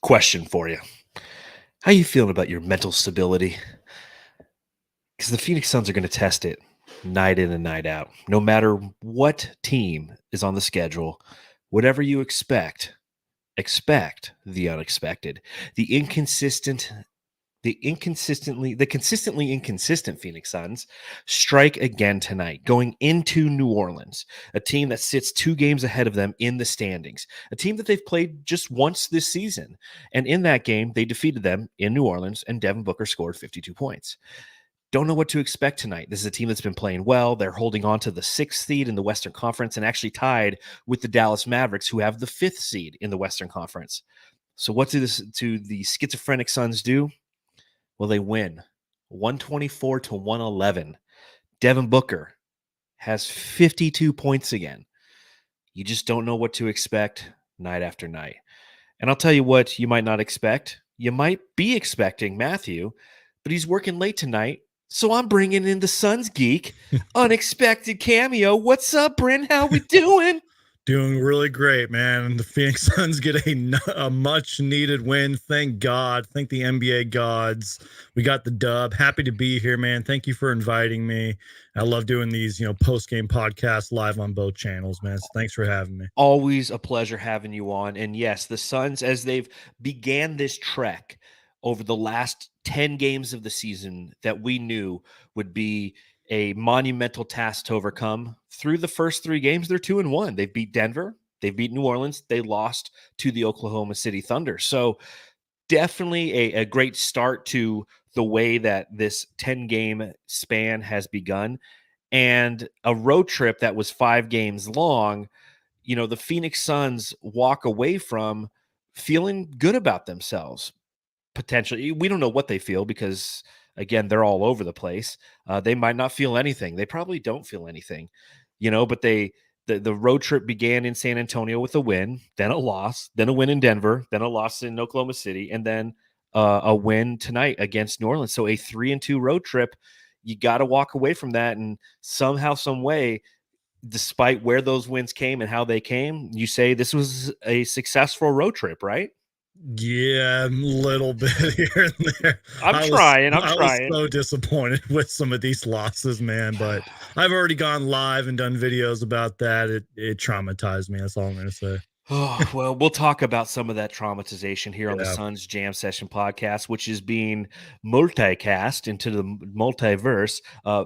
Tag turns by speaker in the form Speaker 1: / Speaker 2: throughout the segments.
Speaker 1: Question for you. How you feeling about your mental stability? Because the Phoenix Suns are going to test it night in and night out. No matter what team is on the schedule, whatever you expect the unexpected. The consistently inconsistent Phoenix Suns strike again tonight, going into New Orleans, a team that sits 2 games ahead of them in the standings, a team that they've played just once this season. And in that game, they defeated them in New Orleans, and Devin Booker scored 52 points. Don't know what to expect tonight. This is a team that's been playing well. They're holding on to the 6th seed in the Western Conference and actually tied with the Dallas Mavericks, who have the 5th seed in the Western Conference. So what do the schizophrenic Suns do? Well, they win 124 to 111. Devin Booker has 52 points again. You just don't know what to expect night after night. And I'll tell you what you might not expect. You might be expecting Matthew, but he's working late tonight. So I'm bringing in the Suns Geek. Unexpected cameo. What's up, Bryn? How we doing?
Speaker 2: Doing really great, man. The Phoenix Suns get a much needed win. Thank God. Thank the NBA gods. We got the dub. Happy to be here, man. Thank you for inviting me. I love doing these, post-game podcasts live on both channels, man. So thanks for having me.
Speaker 1: Always a pleasure having you on. And yes, the Suns, as they've began this trek over the last 10 games of the season that we knew would be a monumental task to overcome. Through the first 3 games, they're 2-1. They've beat Denver, they've beat New Orleans, they lost to the Oklahoma City Thunder. So definitely a great start to the way that this 10-game span has begun. And a road trip that was 5 games long, the Phoenix Suns walk away from feeling good about themselves. Potentially, we don't know what they feel because, again, they're all over the place. They might not feel anything. They probably don't feel anything, but the road trip began in San Antonio with a win, then a loss, then a win in Denver, then a loss in Oklahoma City, and then a win tonight against New Orleans. So a 3-2 road trip. You got to walk away from that, and somehow, some way, despite where those wins came and how they came, you say this was a successful road trip, right?
Speaker 2: Yeah, a little bit here and there.
Speaker 1: I'm trying.
Speaker 2: I was so disappointed with some of these losses, man. But I've already gone live and done videos about that. It traumatized me. That's all I'm going to say.
Speaker 1: Oh, well, we'll talk about some of that traumatization here on the Suns Jam Session podcast, which is being multicast into the multiverse,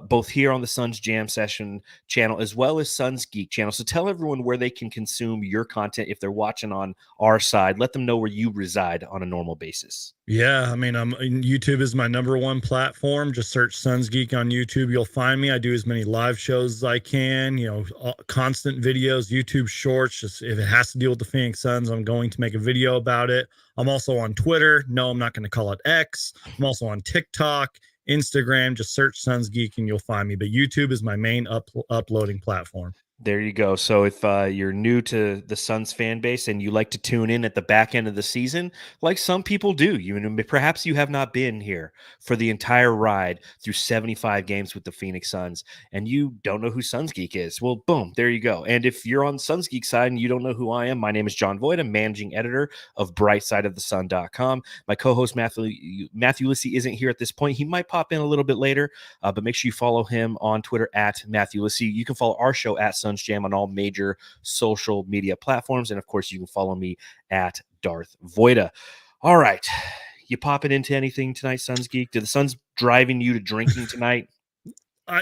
Speaker 1: both here on the Suns Jam Session channel as well as Suns Geek channel. So tell everyone where they can consume your content if they're watching on our side. Let them know where you reside on a normal basis.
Speaker 2: Yeah, I mean, YouTube is my #1 platform. Just search Suns Geek on YouTube. You'll find me. I do as many live shows as I can, constant videos, YouTube shorts. Just if it has to deal with the Phoenix Suns, I'm going to make a video about it. I'm also on Twitter. No, I'm not going to call it X. I'm also on TikTok, Instagram. Just search Suns Geek and you'll find me. But YouTube is my main uploading platform.
Speaker 1: There you go. So if you're new to the Suns fan base and you like to tune in at the back end of the season, like some people do, perhaps you have not been here for the entire ride through 75 games with the Phoenix Suns, and you don't know who Suns Geek is. Well, boom, there you go. And if you're on Suns Geek side and you don't know who I am, my name is John Voigt. I'm managing editor of BrightSideOfTheSun.com. My co-host Matthew Lissy isn't here at this point. He might pop in a little bit later, but make sure you follow him on Twitter at Matthew Lissy. You can follow our show at Suns Jam on all major social media platforms. And of course, you can follow me at Darth Voida. All right. You popping into anything tonight, Suns Geek? Did the Suns driving you to drinking tonight?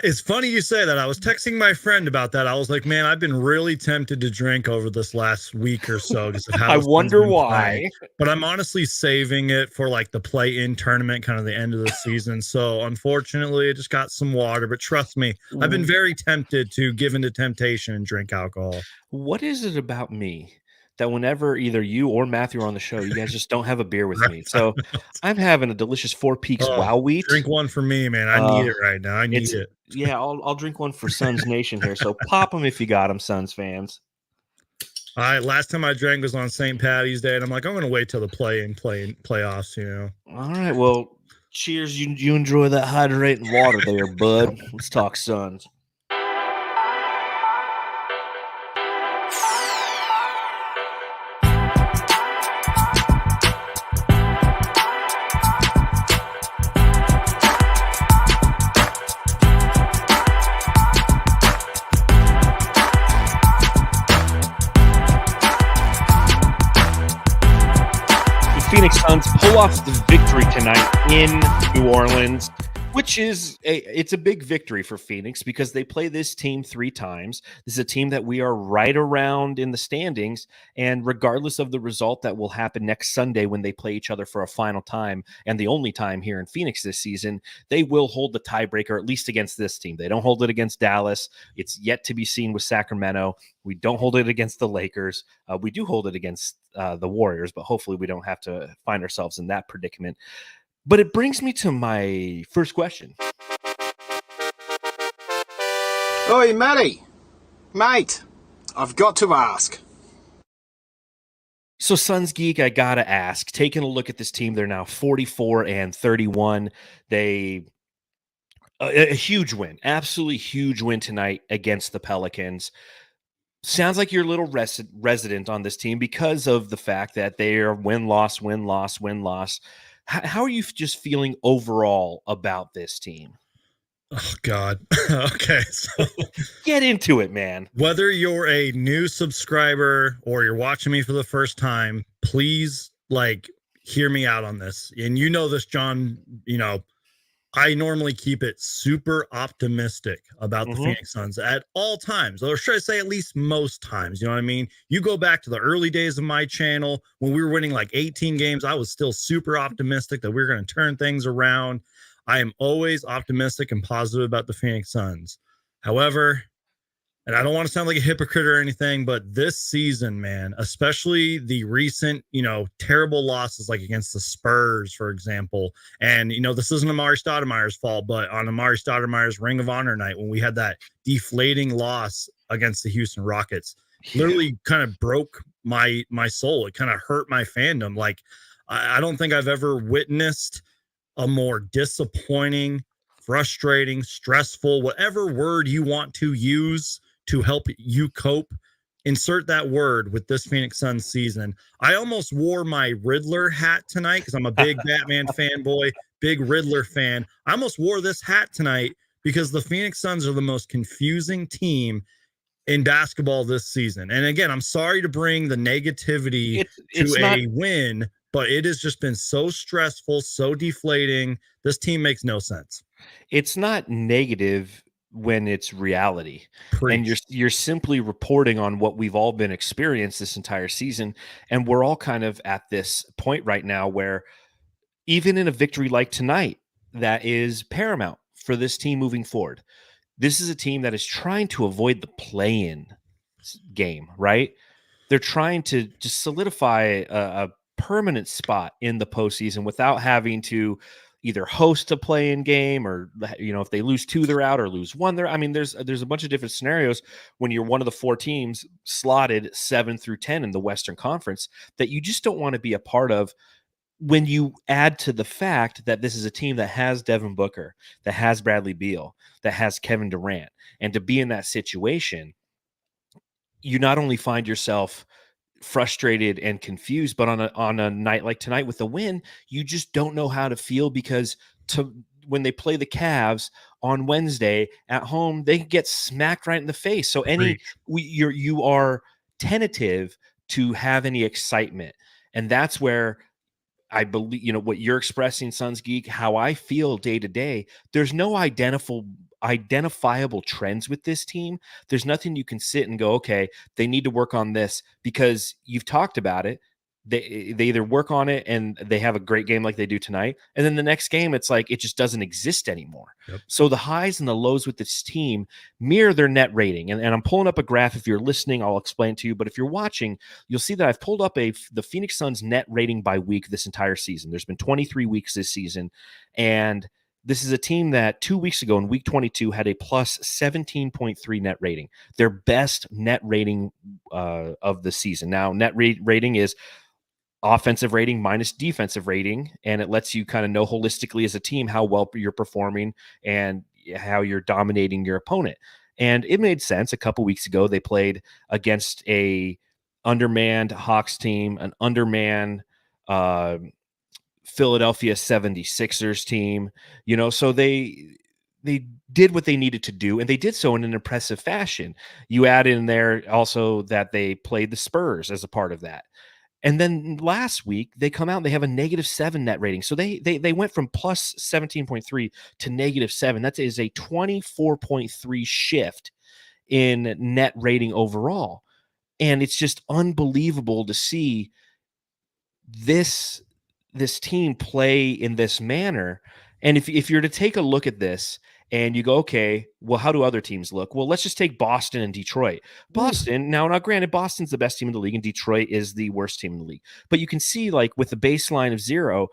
Speaker 2: It's funny you say that. I was texting my friend about that. I was like, man, I've been really tempted to drink over this last week or so.
Speaker 1: I wonder why.
Speaker 2: But I'm honestly saving it for like the play-in tournament, kind of the end of the season. So unfortunately, I just got some water. But trust me, I've been very tempted to give into temptation and drink alcohol.
Speaker 1: What is it about me that whenever either you or Matthew are on the show, you guys just don't have a beer with me? So I'm having a delicious Four Peaks Wow Wheat.
Speaker 2: Drink one for me, man. I need it right now. I need it.
Speaker 1: Yeah, I'll drink one for Suns Nation here. So pop them if you got them, Suns fans.
Speaker 2: All right, last time I drank was on St. Patty's Day, and I'm like, I'm going to wait till the playoffs,
Speaker 1: All right, well, cheers. You enjoy that hydrating water there, bud. Let's talk Suns. Phoenix Suns pull off the victory tonight in New Orleans, which is it's a big victory for Phoenix because they play this team 3 times. This is a team that we are right around in the standings, and regardless of the result that will happen next Sunday when they play each other for a final time and the only time here in Phoenix this season, they will hold the tiebreaker at least against this team. They don't hold it against Dallas. It's yet to be seen with Sacramento. We don't hold it against the Lakers. We do hold it against the Warriors, but hopefully we don't have to find ourselves in that predicament. But it brings me to my first question.
Speaker 3: Oi, Matty. Mate, I've got to ask.
Speaker 1: So, Suns Geek, I got to ask, taking a look at this team, they're now 44-31. A huge win, absolutely huge win tonight against the Pelicans. Sounds like you're a little resident on this team because of the fact that they are win-loss, win-loss, win-loss. How are you just feeling overall about this team?
Speaker 2: Oh, God. Okay. So
Speaker 1: get into it, man.
Speaker 2: Whether you're a new subscriber or you're watching me for the first time, please hear me out on this. And you know this, John, I normally keep it super optimistic about the Phoenix Suns at all times, or should I say at least most times. You know what I mean? You go back to the early days of my channel when we were winning 18 games. I was still super optimistic that we were going to turn things around. I am always optimistic and positive about the Phoenix Suns. However, and I don't want to sound like a hypocrite or anything, but this season, man, especially the recent, terrible losses like against the Spurs, for example. And, this isn't Amari Stoudemire's fault, but on Amari Stoudemire's Ring of Honor night, when we had that deflating loss against the Houston Rockets, literally kind of broke my soul. It kind of hurt my fandom. I don't think I've ever witnessed a more disappointing, frustrating, stressful, whatever word you want to use to help you cope, insert that word with this Phoenix Suns season. I almost wore my Riddler hat tonight because I'm a big Batman fanboy, big Riddler fan. I almost wore this hat tonight because the Phoenix Suns are the most confusing team in basketball this season. And again, I'm sorry to bring the negativity to a win, but it has just been so stressful, so deflating. This team makes no sense.
Speaker 1: It's not negative when it's reality.
Speaker 2: Preach.
Speaker 1: And you're simply reporting on what we've all been experienced this entire season. And we're all kind of at this point right now where even in a victory like tonight, that is paramount for this team moving forward. This is a team that is trying to avoid the play-in game, right? They're trying to just solidify a permanent spot in the postseason without having to either host a play-in game or, if they lose 2, they're out, or lose 1, they're. I mean, there's a bunch of different scenarios when you're one of the 4 teams slotted 7 through 10 in the Western Conference that you just don't want to be a part of. When you add to the fact that this is a team that has Devin Booker, that has Bradley Beal, that has Kevin Durant, and to be in that situation, you not only find yourself frustrated and confused, but on a night like tonight with the win, you just don't know how to feel because when they play the Cavs on Wednesday at home, they get smacked right in the face. So you are tentative to have any excitement, and that's where I believe, what you're expressing, Suns Geek, how I feel day to day. There's no identifiable trends with this team. There's nothing you can sit and go, okay, they need to work on this, because you've talked about it. They either work on it and they have a great game like they do tonight, and then the next game it's like it just doesn't exist anymore. Yep. So the highs and the lows with this team mirror their net rating. And I'm pulling up a graph. If you're listening, I'll explain to you. But if you're watching, you'll see that I've pulled up the Phoenix Suns net rating by week this entire season. There's been 23 weeks this season, and this is a team that 2 weeks ago in week 22 had a plus 17.3 net rating, their best net rating of the season. Now, net rating is offensive rating minus defensive rating, and it lets you kind of know holistically as a team how well you're performing and how you're dominating your opponent. And it made sense. A couple weeks ago, they played against a undermanned Hawks team, an undermanned Philadelphia 76ers team, so they did what they needed to do, and they did so in an impressive fashion. You add in there also that they played the Spurs as a part of that. And then last week they come out and they have a -7 net rating. So they went from plus 17.3 to -7. That is a 24.3 shift in net rating overall. And it's just unbelievable to see this team play in this manner. And if you're to take a look at this and you go, okay, well, how do other teams look? Well, let's just take Boston and Detroit. Boston, now granted, Boston's the best team in the league and Detroit is the worst team in the league. But you can see, like, with the baseline of 0,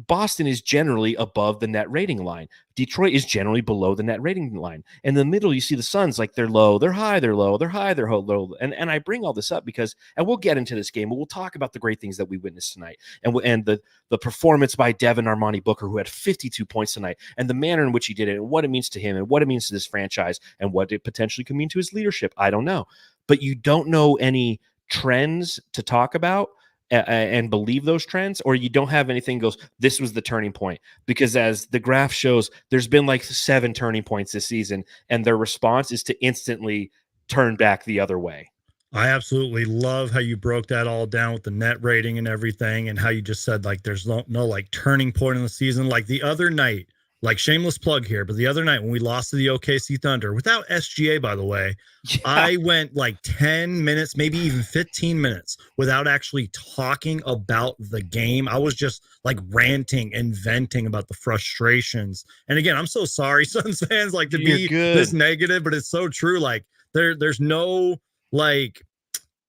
Speaker 1: Boston is generally above the net rating line. Detroit is generally below the net rating line. In the middle, you see the Suns, like, they're low, they're high, they're low, they're high, they're low. And I bring all this up because, and we'll get into this game, but we'll talk about the great things that we witnessed tonight. And the performance by Devin Booker, who had 52 points tonight, and the manner in which he did it, and what it means to him, and what it means to this franchise, and what it potentially could mean to his leadership. I don't know. But you don't know any trends to talk about and believe those trends, or you don't have anything goes, this was the turning point. Because as the graph shows, there's been like 7 turning points this season, and their response is to instantly turn back the other way.
Speaker 2: I absolutely love how you broke that all down with the net rating and everything, and how you just said, like, there's no like turning point in the season. Like the other night, like, shameless plug here, but the other night when we lost to the OKC Thunder without SGA, by the way, yeah. I went like 10 minutes, maybe even 15 minutes without actually talking about the game. I was just like ranting and venting about the frustrations. And again, I'm so sorry, Suns fans, like, to be this negative, but it's so true. Like there's no like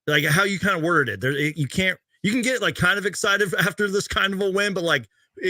Speaker 2: how you kind of worded it. You can get like kind of excited after this kind of a win, but like,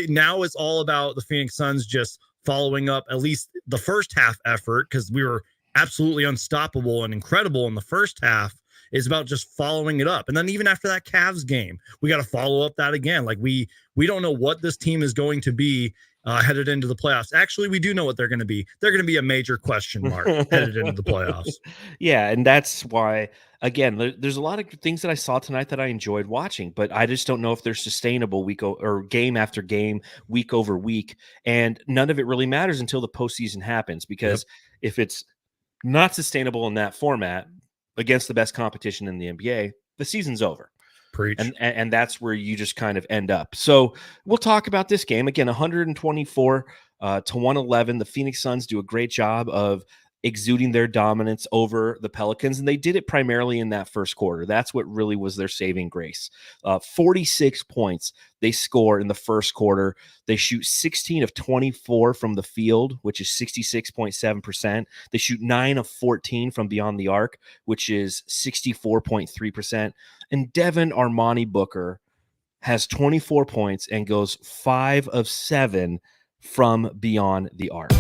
Speaker 2: now it's all about the Phoenix Suns just following up at least the first half effort, because we were absolutely unstoppable and incredible in the first half. It's about just following it up. And then even after that Cavs game, we got to follow up that again. Like we don't know what this team is going to be headed into the playoffs. Actually, we do know what they're going to be. They're going to be a major question mark headed into the playoffs.
Speaker 1: Yeah, and that's why, again, there's a lot of things that I saw tonight that I enjoyed watching, but I just don't know if they're sustainable or game after game, week over week. And none of it really matters until the postseason happens, because if it's not sustainable in that format against the best competition in the NBA, the season's over.
Speaker 2: Preach.
Speaker 1: And that's where you just kind of end up. So we'll talk about this game again. 124 to 111. The Phoenix Suns do a great job of exuding their dominance over the Pelicans, and they did it primarily in that first quarter. That's what really was their saving grace. 46 points they score in the first quarter. They shoot 16 of 24 from the field, which is 66.7%. They shoot 9 of 14 from beyond the arc, which is 64.3%. And Devin Booker has 24 points and goes 5 of 7 from beyond the arc.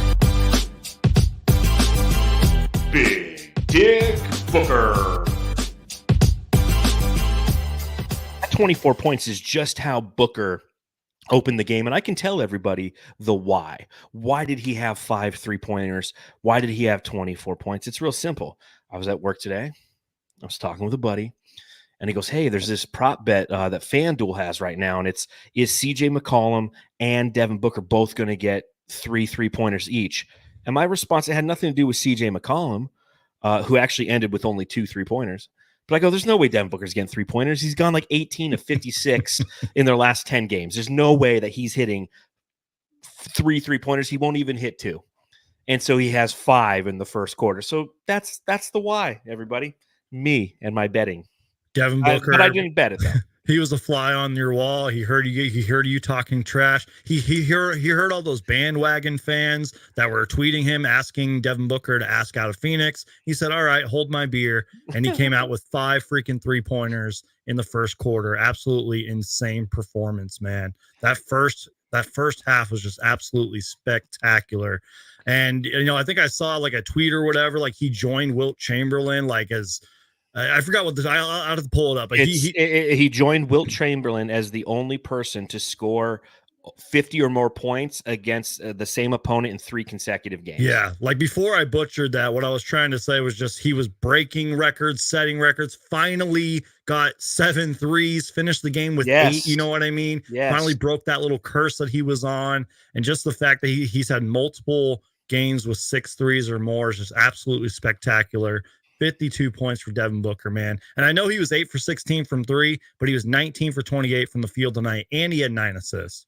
Speaker 4: Big Dick Booker.
Speaker 1: That 24 points is just how Booker opened the game, and I can tell everybody the why. Why did he have 5 3-pointers? Why did he have 24 points? It's real simple. I was at work today. I was talking with a buddy, and he goes, hey, there's this prop bet that FanDuel has right now, and is CJ McCollum and Devin Booker both going to get 3 3-pointers each? And my response, it had nothing to do with CJ McCollum, who actually ended with only 2 3-pointers. But I go, there's no way Devin Booker's getting 3-pointers. He's gone like 18 of 56 in their last 10 games. There's no way that he's hitting 3 3-pointers. He won't even hit 2. And so he has 5 in the first quarter. So that's the why, everybody. Me and my betting.
Speaker 2: Devin Booker.
Speaker 1: But I didn't bet it, though.
Speaker 2: He was a fly on your wall. He heard you. He heard you talking trash. He heard all those bandwagon fans that were tweeting him, asking Devin Booker to ask out of Phoenix. He said, "All right, hold my beer," and he came out with 5 freaking 3-pointers in the first quarter. Absolutely insane performance, man. That first half was just absolutely spectacular. And I think I saw like a tweet or whatever, like he joined Wilt Chamberlain, like as. I forgot what I'll have to pull it up. But
Speaker 1: he joined Wilt Chamberlain as the only person to score 50 or more points against the same opponent in 3 consecutive games.
Speaker 2: Yeah, like before I butchered that, what I was trying to say was just he was breaking records, setting records, finally got 7 threes, finished the game with 8, you know what I mean?
Speaker 1: Yes.
Speaker 2: Finally broke that little curse that he was on. And just the fact that he's had multiple games with 6 threes or more is just absolutely spectacular. 52 points for Devin Booker, man. And I know he was 8 for 16 from 3, but he was 19 for 28 from the field tonight, and he had 9 assists.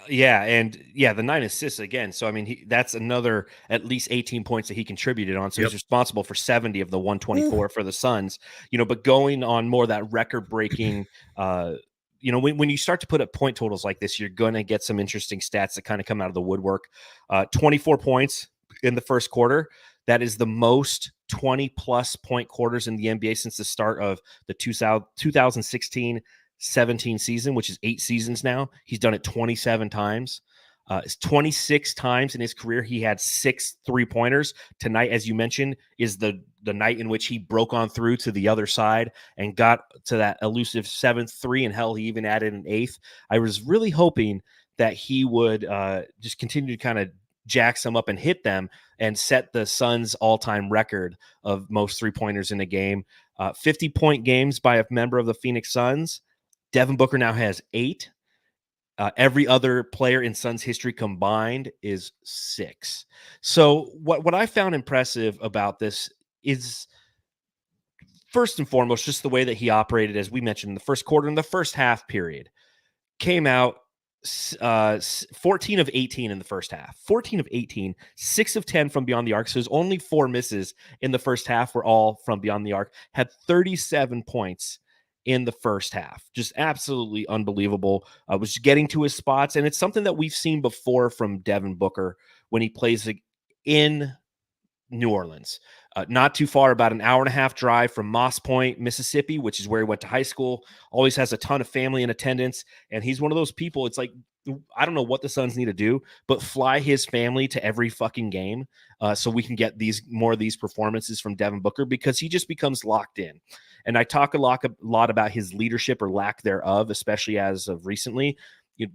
Speaker 1: Yeah, and yeah, the 9 assists again. So I mean, that's another at least 18 points that he contributed on. So
Speaker 2: Yep.
Speaker 1: he's responsible for 70 of the 124 for the Suns. But going on more that record-breaking, when you start to put up point totals like this, you're going to get some interesting stats that kind of come out of the woodwork. 24 points in the first quarter. That is the most 20-plus point quarters in the NBA since the start of the 2016 17 season, which is 8 seasons now. He's done it 27 times. It's 26 times in his career he had 6 3-pointers. Tonight, as you mentioned, is the night in which he broke on through to the other side and got to that elusive 7th 3, and hell, he even added an 8th. I was really hoping that he would just continue to kind of jack some up and hit them and set the Suns' all-time record of most 3-pointers in a game. 50-point games by a member of the Phoenix Suns. Devin Booker now has 8. Every other player in Suns history combined is 6. So what I found impressive about this is, first and foremost, just the way that he operated, as we mentioned in the first quarter, in the first half period. Came out 14 of 18 in the first half. 14 of 18, 6 of 10 from beyond the arc. So his only 4 misses in the first half were all from beyond the arc. Had 37 points in the first half. Just absolutely unbelievable. Was getting to his spots, and it's something that we've seen before from Devin Booker when he plays in New Orleans. Not too far, about an hour and a half drive from Moss Point, Mississippi, which is where he went to high school. Always has a ton of family in attendance, and he's one of those people. It's like, I don't know what the Suns need to do, but fly his family to every fucking game so we can get more of these performances from Devin Booker, because he just becomes locked in. And I talk a lot about his leadership or lack thereof, especially as of recently.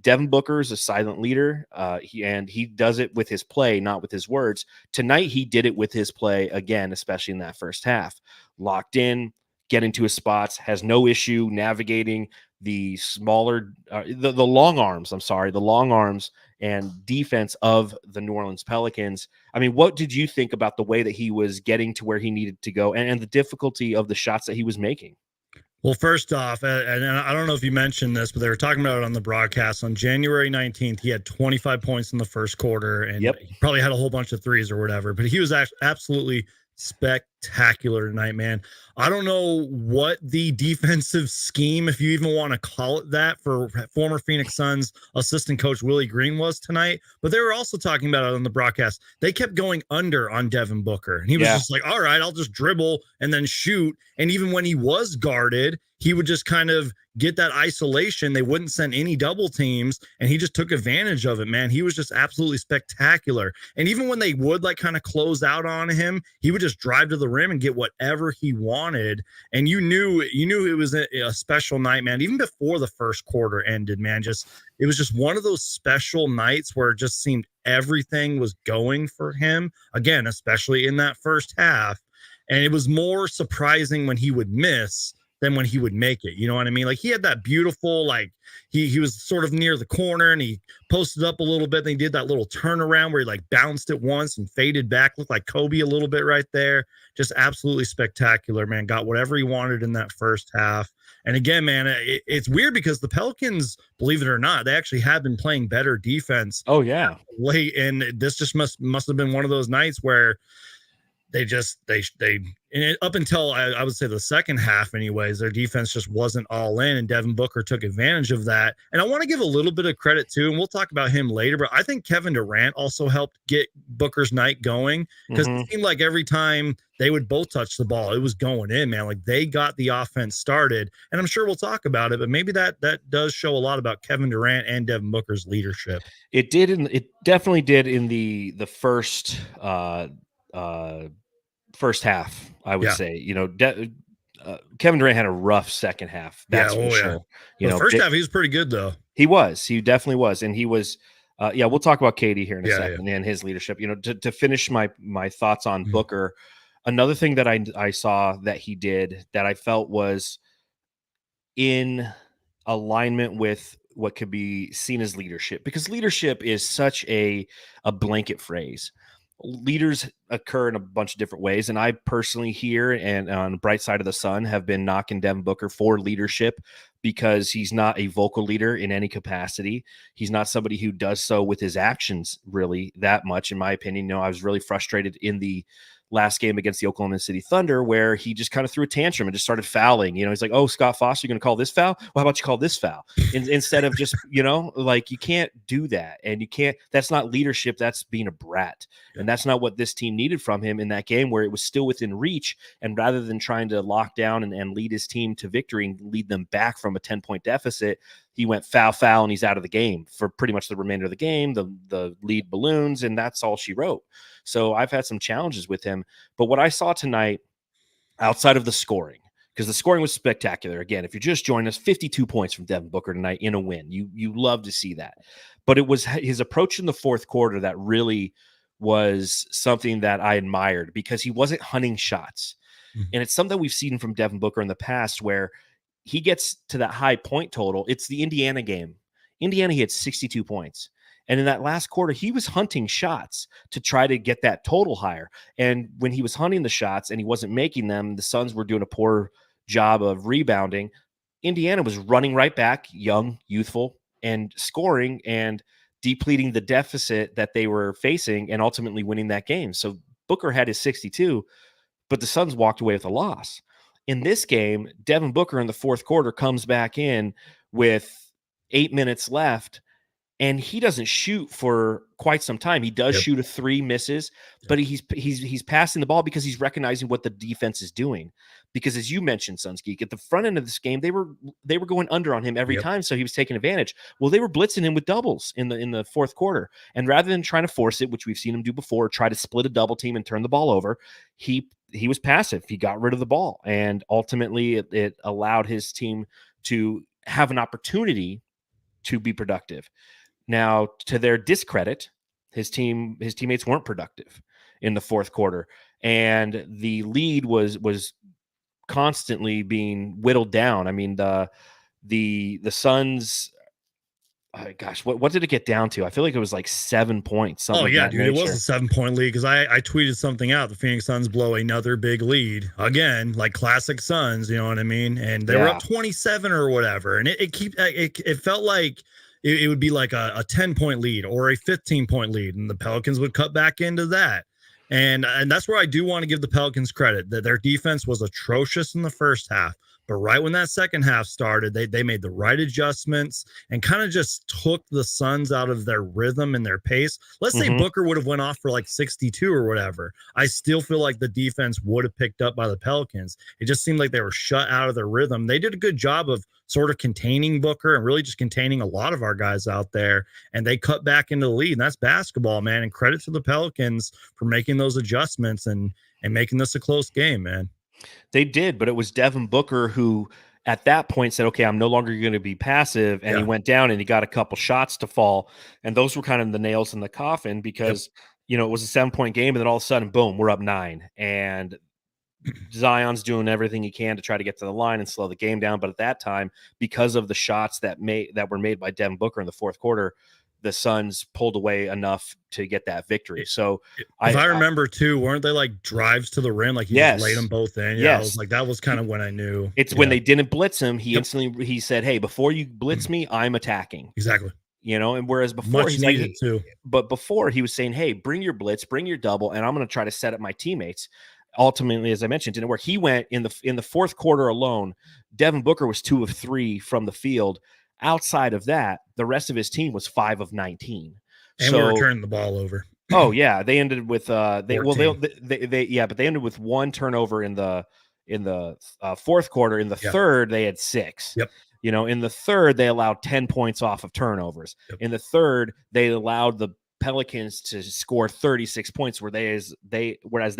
Speaker 1: Devin Booker is a silent leader, he does it with his play, not with his words. Tonight, he did it with his play again, especially in that first half. Locked in, getting to his spots, has no issue navigating the the long arms and defense of the New Orleans Pelicans. I mean, what did you think about the way that he was getting to where he needed to go and the difficulty of the shots that he was making?
Speaker 2: Well, first off, and I don't know if you mentioned this, but they were talking about it on the broadcast. On January 19th, he had 25 points in the first quarter, and he probably had a whole bunch of threes or whatever, but he was absolutely spectacular tonight, man. I don't know what the defensive scheme, if you even want to call it that, for former Phoenix Suns assistant coach Willie Green was tonight, but they were also talking about it on the broadcast. They kept going under on Devin Booker, and he was just like, all right, I'll just dribble and then shoot. And even when he was guarded, he would just kind of get that isolation. They wouldn't send any double teams, and he just took advantage of it, man. He was just absolutely spectacular. And even when they would kind of close out on him, he would just drive to the rim and get whatever he wanted. And you knew it was a special night, man. Even before the first quarter ended, man, it was just one of those special nights where it just seemed everything was going for him again, especially in that first half. And it was more surprising when he would miss than when he would make it. You know what I mean? Like, he had that beautiful, he was sort of near the corner and he posted up a little bit. And he did that little turnaround where he bounced it once and faded back. Looked like Kobe a little bit right there. Just absolutely spectacular, man. Got whatever he wanted in that first half. And again, man, it's weird because the Pelicans, believe it or not, they actually have been playing better defense.
Speaker 1: Oh yeah.
Speaker 2: Late. And this just must have been one of those nights where and up until I would say the second half anyways, their defense just wasn't all in, and Devin Booker took advantage of that. And I want to give a little bit of credit too, and we'll talk about him later, but I think Kevin Durant also helped get Booker's night going, because it seemed like every time they would both touch the ball, it was going in, man. Like, they got the offense started, and I'm sure we'll talk about it, but maybe that does show a lot about Kevin Durant and Devin Booker's leadership.
Speaker 1: It did, it definitely did in the first first half, I would say. Kevin Durant had a rough second half. That's for sure.
Speaker 2: The first half, he was pretty good, though.
Speaker 1: He definitely was. And he was, we'll talk about KD here in a second and his leadership. To finish my thoughts on Booker, another thing that I saw that he did that I felt was in alignment with what could be seen as leadership, because leadership is such a blanket phrase. leaders occur in a bunch of different ways. And I personally here and on the bright side of the sun have been knocking Devin Booker for leadership because he's not a vocal leader in any capacity. He's not somebody who does so with his actions really that much, in my opinion. I was really frustrated in the last game against the Oklahoma City Thunder where he just kind of threw a tantrum and just started fouling. He's like, oh, Scott Foster, you're going to call this foul? Well, how about you call this foul? Instead of just, like, you can't do that. And you can't, that's not leadership. That's being a brat. And that's not what this team needed from him in that game where it was still within reach. And rather than trying to lock down and lead his team to victory and lead them back from a 10-point deficit, he went foul, and he's out of the game for pretty much the remainder of the game. The lead balloons, and that's all she wrote. So I've had some challenges with him. But what I saw tonight, outside of the scoring, because the scoring was spectacular. Again, if you're just joining us, 52 points from Devin Booker tonight in a win. You love to see that. But it was his approach in the fourth quarter that really was something that I admired because he wasn't hunting shots. Mm-hmm. And it's something we've seen from Devin Booker in the past where he gets to that high point total. It's the Indiana game. Indiana, he had 62 points. And in that last quarter, he was hunting shots to try to get that total higher. And when he was hunting the shots and he wasn't making them, the Suns were doing a poor job of rebounding. Indiana was running right back, young, youthful, and scoring and depleting the deficit that they were facing and ultimately winning that game. So Booker had his 62, but the Suns walked away with a loss. In this game, Devin Booker in the fourth quarter comes back in with 8 minutes left, and he doesn't shoot for quite some time. He does shoot a three, misses, but he's passing the ball because he's recognizing what the defense is doing. Because as you mentioned, Suns Geek, at the front end of this game, they were going under on him every time, so he was taking advantage. Well, they were blitzing him with doubles in the fourth quarter, and rather than trying to force it, which we've seen him do before, try to split a double team and turn the ball over, he was passive. He got rid of the ball, and ultimately it allowed his team to have an opportunity to be productive. Now, to their discredit, his teammates weren't productive in the fourth quarter, and the lead was constantly being whittled down. I mean, the Suns. Gosh, what did it get down to? I feel like it was like 7 points.
Speaker 2: Oh yeah, dude, it was a 7-point lead because I tweeted something out. The Phoenix Suns blow another big lead again, like classic Suns. You know what I mean? And they were up 27 or whatever, and it felt like it would be like a 10-point lead or a 15-point lead, and the Pelicans would cut back into that. And that's where I do want to give the Pelicans credit that their defense was atrocious in the first half. But right when that second half started, they made the right adjustments and kind of just took the Suns out of their rhythm and their pace. Let's say Booker would have went off for like 62 or whatever. I still feel like the defense would have picked up by the Pelicans. It just seemed like they were shut out of their rhythm. They did a good job of sort of containing Booker and really just containing a lot of our guys out there. And they cut back into the lead. And that's basketball, man. And credit to the Pelicans for making those adjustments and making this a close game, man.
Speaker 1: They did, but it was Devin Booker who at that point said, okay, I'm no longer going to be passive. And he went down and he got a couple shots to fall. And those were kind of the nails in the coffin because, it was a 7-point game. And then all of a sudden, boom, we're up 9. And Zion's doing everything he can to try to get to the line and slow the game down. But at that time, because of the shots that were made by Devin Booker in the fourth quarter, the Suns pulled away enough to get that victory. So
Speaker 2: if I remember too, weren't they like drives to the rim? Like he just laid them both in. Yeah. I was like, that was kind of when I knew.
Speaker 1: It's when they didn't blitz him. He instantly, he said, hey, before you blitz me, I'm attacking.
Speaker 2: Exactly.
Speaker 1: And whereas before
Speaker 2: he's like, too.
Speaker 1: But before he was saying, hey, bring your blitz, bring your double, and I'm going to try to set up my teammates. Ultimately, as I mentioned, didn't work. He went in the fourth quarter alone. Devin Booker was 2 of 3 from the field. Outside of that, the rest of his team was 5 of 19.
Speaker 2: And we were turning the ball over.
Speaker 1: Oh yeah, they ended with but they ended with 1 turnover in the fourth quarter. In the third, they had 6.
Speaker 2: Yep.
Speaker 1: In the third, they allowed 10 points off of turnovers. Yep. In the third, they allowed the Pelicans to score 36 points whereas they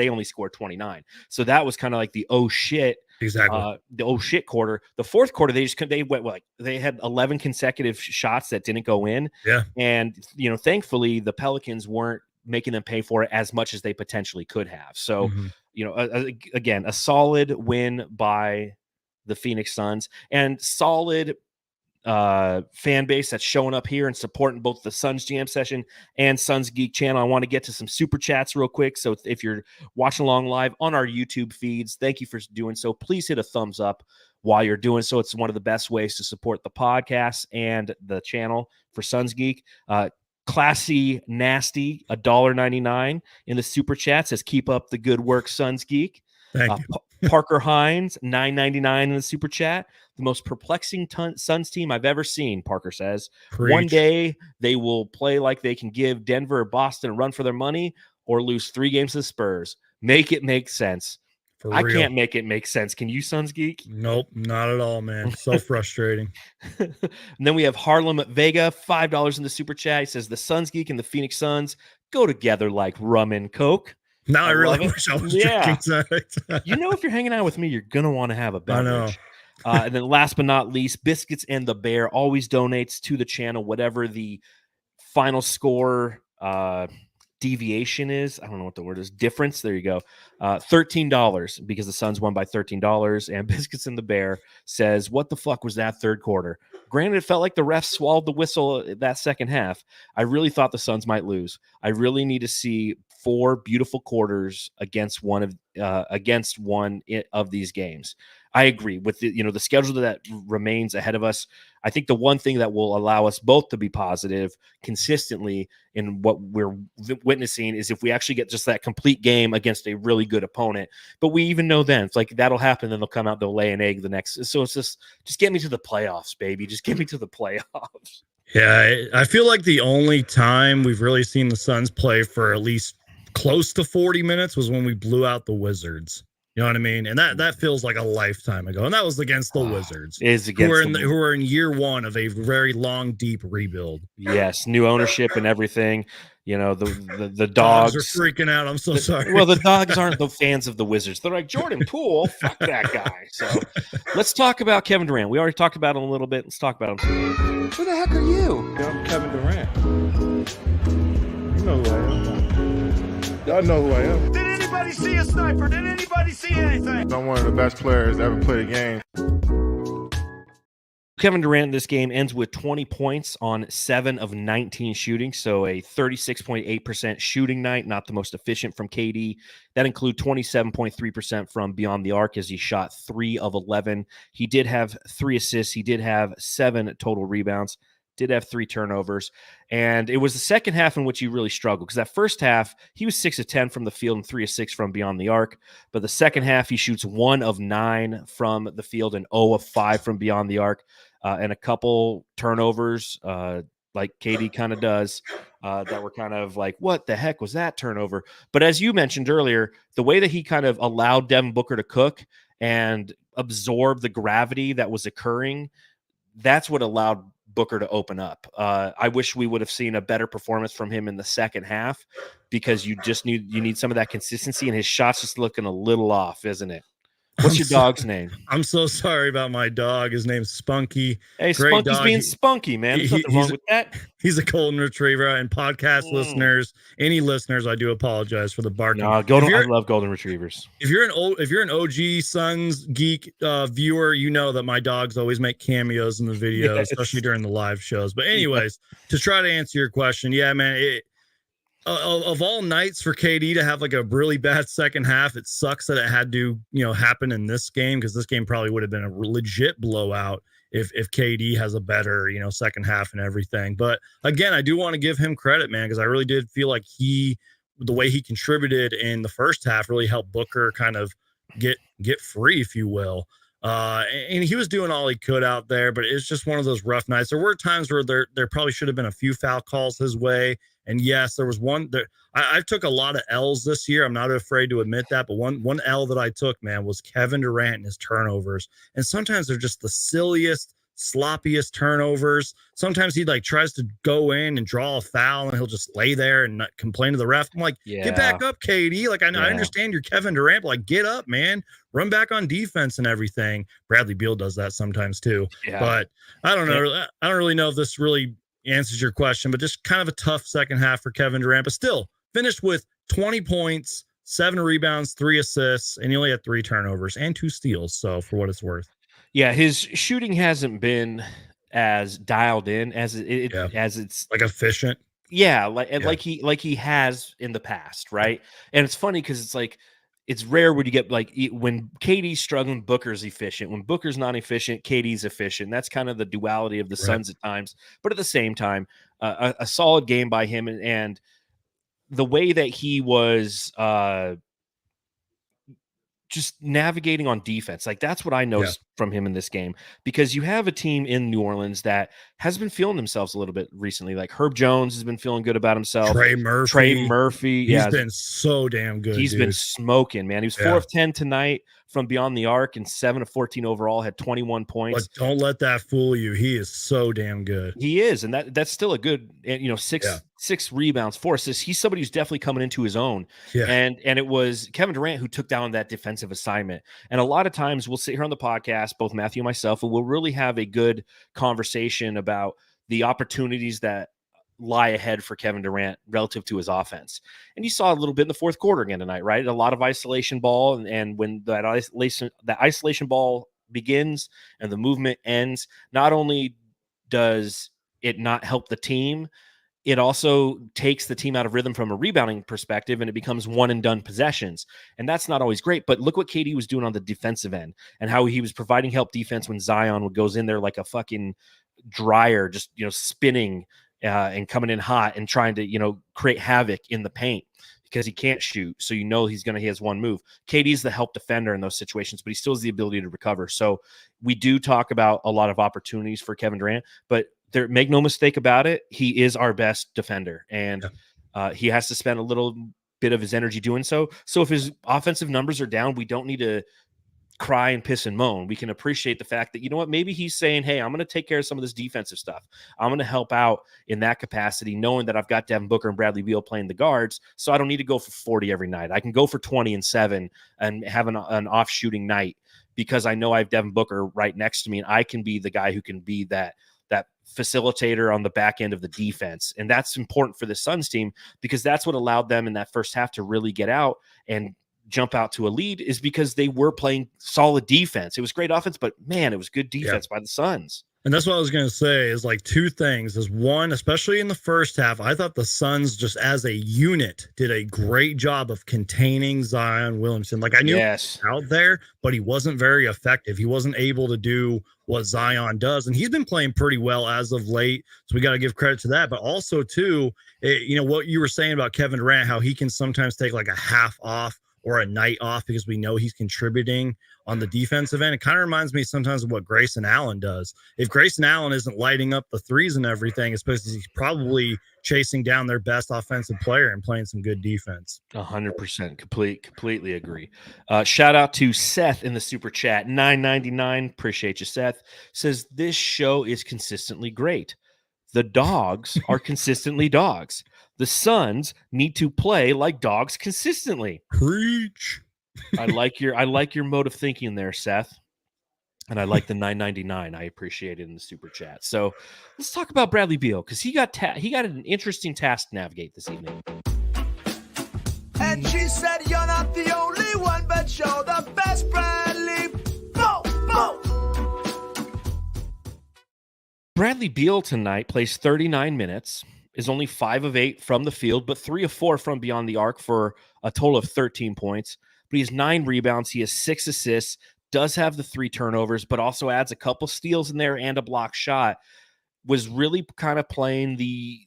Speaker 1: only scored 29. So that was kind of like the oh shit.
Speaker 2: Exactly.
Speaker 1: The oh shit quarter. The fourth quarter, they went like they had 11 consecutive shots that didn't go in.
Speaker 2: Yeah.
Speaker 1: And thankfully the Pelicans weren't making them pay for it as much as they potentially could have. So, again, a solid win by the Phoenix Suns and solid fan base that's showing up here and supporting both the Suns Jam session and Suns Geek channel. I want to get to some super chats real quick. So if you're watching along live on our YouTube feeds, thank you for doing so. Please hit a thumbs up while you're doing so. It's one of the best ways to support the podcast and the channel for Suns Geek. Classy Nasty, $1.99 in the super chat says, keep up the good work, Suns Geek.
Speaker 2: Thank you.
Speaker 1: Parker Hines, $9.99 in the super chat. The most perplexing Suns team I've ever seen, Parker says.
Speaker 2: Preach.
Speaker 1: One day they will play like they can give Denver or Boston a run for their money or lose 3 games to the Spurs. Make it make sense.
Speaker 2: For
Speaker 1: I
Speaker 2: real.
Speaker 1: can't make it make sense. Can you, Suns Geek?
Speaker 2: Nope, not at all, man. So frustrating.
Speaker 1: And then we have Harlem Vega, $5 in the super chat. He says, the Suns Geek and the Phoenix Suns go together like rum and coke.
Speaker 2: Now I really
Speaker 1: love it.
Speaker 2: wish I was
Speaker 1: Yeah.
Speaker 2: drinking tonight.
Speaker 1: You know, if you're hanging out with me, you're going to want to have a
Speaker 2: I know.
Speaker 1: beverage. And then last but not least, Biscuits and the Bear always donates to the channel, whatever the final score deviation is. I don't know what the word is. Difference. There you go. $13 because the Suns won by $13. And Biscuits and the Bear says, what the fuck was that third quarter? Granted, it felt like the refs swallowed the whistle that second half. I really thought the Suns might lose. I really need to see 4 beautiful quarters against one of these games. I agree with the schedule that remains ahead of us. I think the one thing that will allow us both to be positive consistently in what we're witnessing is if we actually get just that complete game against a really good opponent. But we even know then it's like that'll happen. Then they'll come out, they'll lay an egg the next. So it's just get me to the playoffs, baby. Just get me to the playoffs.
Speaker 2: Yeah, I feel like the only time we've really seen the Suns play for at least close to 40 minutes was when we blew out the Wizards. You know what I mean? And that feels like a lifetime ago. And that was against the Wizards.
Speaker 1: Is against
Speaker 2: who are in year 1 of a very long, deep rebuild.
Speaker 1: Yes, new ownership and everything. You know, the
Speaker 2: Dogs
Speaker 1: dogs
Speaker 2: are freaking out. I'm so sorry.
Speaker 1: Well, the dogs aren't the fans of the Wizards. They're like, Jordan Poole, fuck that guy. So let's talk about Kevin Durant. We already talked about him a little bit. Let's talk about him.
Speaker 5: Who the heck are you?
Speaker 6: I'm Kevin Durant. You know who I am. Y'all know who I am.
Speaker 7: Did anybody see a sniper? Did anybody see anything?
Speaker 6: I'm one of the best players to ever play the game.
Speaker 1: Kevin Durant in this game ends with 20 points on 7 of 19 shooting, so a 36.8% shooting night, not the most efficient from KD. That include 27.3% from beyond the arc as he shot 3 of 11. He did have 3 assists. He did have 7 total rebounds, did have 3 turnovers. And it was the second half in which he really struggled because that first half, he was 6 of 10 from the field and 3 of 6 from beyond the arc. But the second half, he shoots 1 of 9 from the field and 0 of 5 from beyond the arc. And a couple turnovers, like KD kind of does, that were kind of like, what the heck was that turnover? But as you mentioned earlier, the way that he kind of allowed Devin Booker to cook and absorb the gravity that was occurring, that's what allowed Booker to open up. I wish we would have seen a better performance from him in the second half because you need some of that consistency, and his shot's just looking a little off, isn't it? What's your dog's name?
Speaker 2: I'm so sorry about my dog. His name's Spunky.
Speaker 1: Hey,
Speaker 2: Great
Speaker 1: Spunky's
Speaker 2: dog.
Speaker 1: being spunky, man. There's nothing wrong with that.
Speaker 2: He's a golden retriever. And podcast listeners, any listeners, I do apologize for the barking.
Speaker 1: No, I love golden retrievers.
Speaker 2: If you're an OG Suns Geek viewer, you know that my dogs always make cameos in the videos,
Speaker 1: Yes.
Speaker 2: especially during the live shows. But anyways, to try to answer your question, yeah, man, of all nights for KD to have like a really bad second half, it sucks that it had to, happen in this game because this game probably would have been a legit blowout if KD has a better, second half and everything. But again, I do want to give him credit, man, because I really did feel like the way he contributed in the first half really helped Booker kind of get free, if you will. And he was doing all he could out there, but it's just one of those rough nights. There were times where there probably should have been a few foul calls his way. And yes, there was one there. I took a lot of L's this year. I'm not afraid to admit that. But one L that I took, man, was Kevin Durant and his turnovers. And sometimes they're just the silliest, sloppiest turnovers. Sometimes he tries to go in and draw a foul and he'll just lay there and not complain to the ref. I'm like, Get back up, KD. I understand you're Kevin Durant, but get up, man. Run back on defense and everything. Bradley Beal does that sometimes too. Yeah. But I don't know. I don't really know if this really answers your question, but just kind of a tough second half for Kevin Durant, but still finished with 20 points, 7 rebounds, 3 assists, and he only had 3 turnovers and 2 steals. So for what it's worth.
Speaker 1: Yeah, his shooting hasn't been as dialed in as
Speaker 2: Yeah.
Speaker 1: as it's
Speaker 2: Like efficient.
Speaker 1: yeah, like
Speaker 2: Yeah.
Speaker 1: like he has in the past, right? And it's funny because it's like it's rare when you get like when KD's struggling, Booker's efficient. When Booker's not efficient, KD's efficient. That's kind of the duality of the
Speaker 2: Right.
Speaker 1: Suns at times. But at the same time, a solid game by him, and the way that he was just navigating on defense. Like that's what I noticed from him in this game, because you have a team in New Orleans that has been feeling themselves a little bit recently. Like Herb Jones has been feeling good about himself.
Speaker 2: Trey Murphy. He's
Speaker 1: Yeah,
Speaker 2: been so damn good.
Speaker 1: he's been smoking, man. He was 4 of 10 tonight from beyond the arc and 7 of 14 overall, had 21 points.
Speaker 2: But don't let that fool you. He is so damn good.
Speaker 1: He is, and that's still a good, six rebounds, 4 assists. He's somebody who's definitely coming into his own.
Speaker 2: Yeah.
Speaker 1: And it was Kevin Durant who took down that defensive assignment. And a lot of times we'll sit here on the podcast, both Matthew and myself, and we'll really have a good conversation about the opportunities that lie ahead for Kevin Durant relative to his offense. And you saw a little bit in the fourth quarter again tonight, right? A lot of isolation ball. And when that isolation ball begins and the movement ends, not only does it not help the team, it also takes the team out of rhythm from a rebounding perspective, and it becomes one and done possessions. And that's not always great. But look what KD was doing on the defensive end and how he was providing help defense when Zion goes in there like a fucking dryer, just, spinning and coming in hot and trying to, create havoc in the paint because he can't shoot. So he has one move. KD's the help defender in those situations, but he still has the ability to recover. So we do talk about a lot of opportunities for Kevin Durant, but make no mistake about it, he is our best defender, and he has to spend a little bit of his energy doing so. So if his offensive numbers are down, we don't need to cry and piss and moan. We can appreciate the fact that, maybe he's saying, hey, I'm going to take care of some of this defensive stuff. I'm going to help out in that capacity, knowing that I've got Devin Booker and Bradley Beal playing the guards, so I don't need to go for 40 every night. I can go for 20 and 7 and have an off shooting night because I know I have Devin Booker right next to me, and I can be the guy who can be that facilitator on the back end of the defense. And that's important for the Suns team because that's what allowed them in that first half to really get out and jump out to a lead, is because they were playing solid defense. It was great offense, but man, it was good defense by the Suns.
Speaker 2: And that's what I was going to say is like two things. Is one, especially in the first half, I thought the Suns just as a unit did a great job of containing Zion Williamson. Like I knew he was out there, but he wasn't very effective. He wasn't able to do what Zion does. And he's been playing pretty well as of late. So we got to give credit to that. But also too, what you were saying about Kevin Durant, how he can sometimes take like a half off or a night off because we know he's contributing on the defensive end. It kind of reminds me sometimes of what Grayson Allen does. If Grayson Allen isn't lighting up the threes and everything, it's because he's probably chasing down their best offensive player and playing some good defense.
Speaker 1: 100%. Completely agree. Shout out to Seth in the super chat. $9.99. Appreciate you, Seth. Says this show is consistently great. The dogs are consistently dogs. The Suns need to play like dogs consistently.
Speaker 2: Preach.
Speaker 1: I like your mode of thinking there, Seth. And I like the $9.99. I appreciate it in the super chat. So let's talk about Bradley Beal, because he got an interesting task to navigate this evening.
Speaker 7: And she said, you're not the only one, but you're the best, Bradley.
Speaker 1: Bradley Beal tonight plays 39 minutes, is only 5 of 8 from the field, but 3 of 4 from beyond the arc for a total of 13 points. But he has 9 rebounds. He has 6 assists, does have the 3 turnovers, but also adds a couple steals in there and a block shot. Was really kind of playing the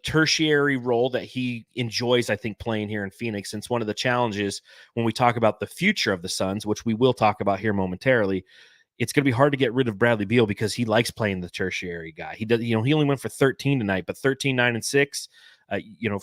Speaker 1: tertiary role that he enjoys, I think, playing here in Phoenix. Since one of the challenges when we talk about the future of the Suns, which we will talk about here momentarily, it's going to be hard to get rid of Bradley Beal because he likes playing the tertiary guy. He does, he only went for 13 tonight, but 13, 9, and 6,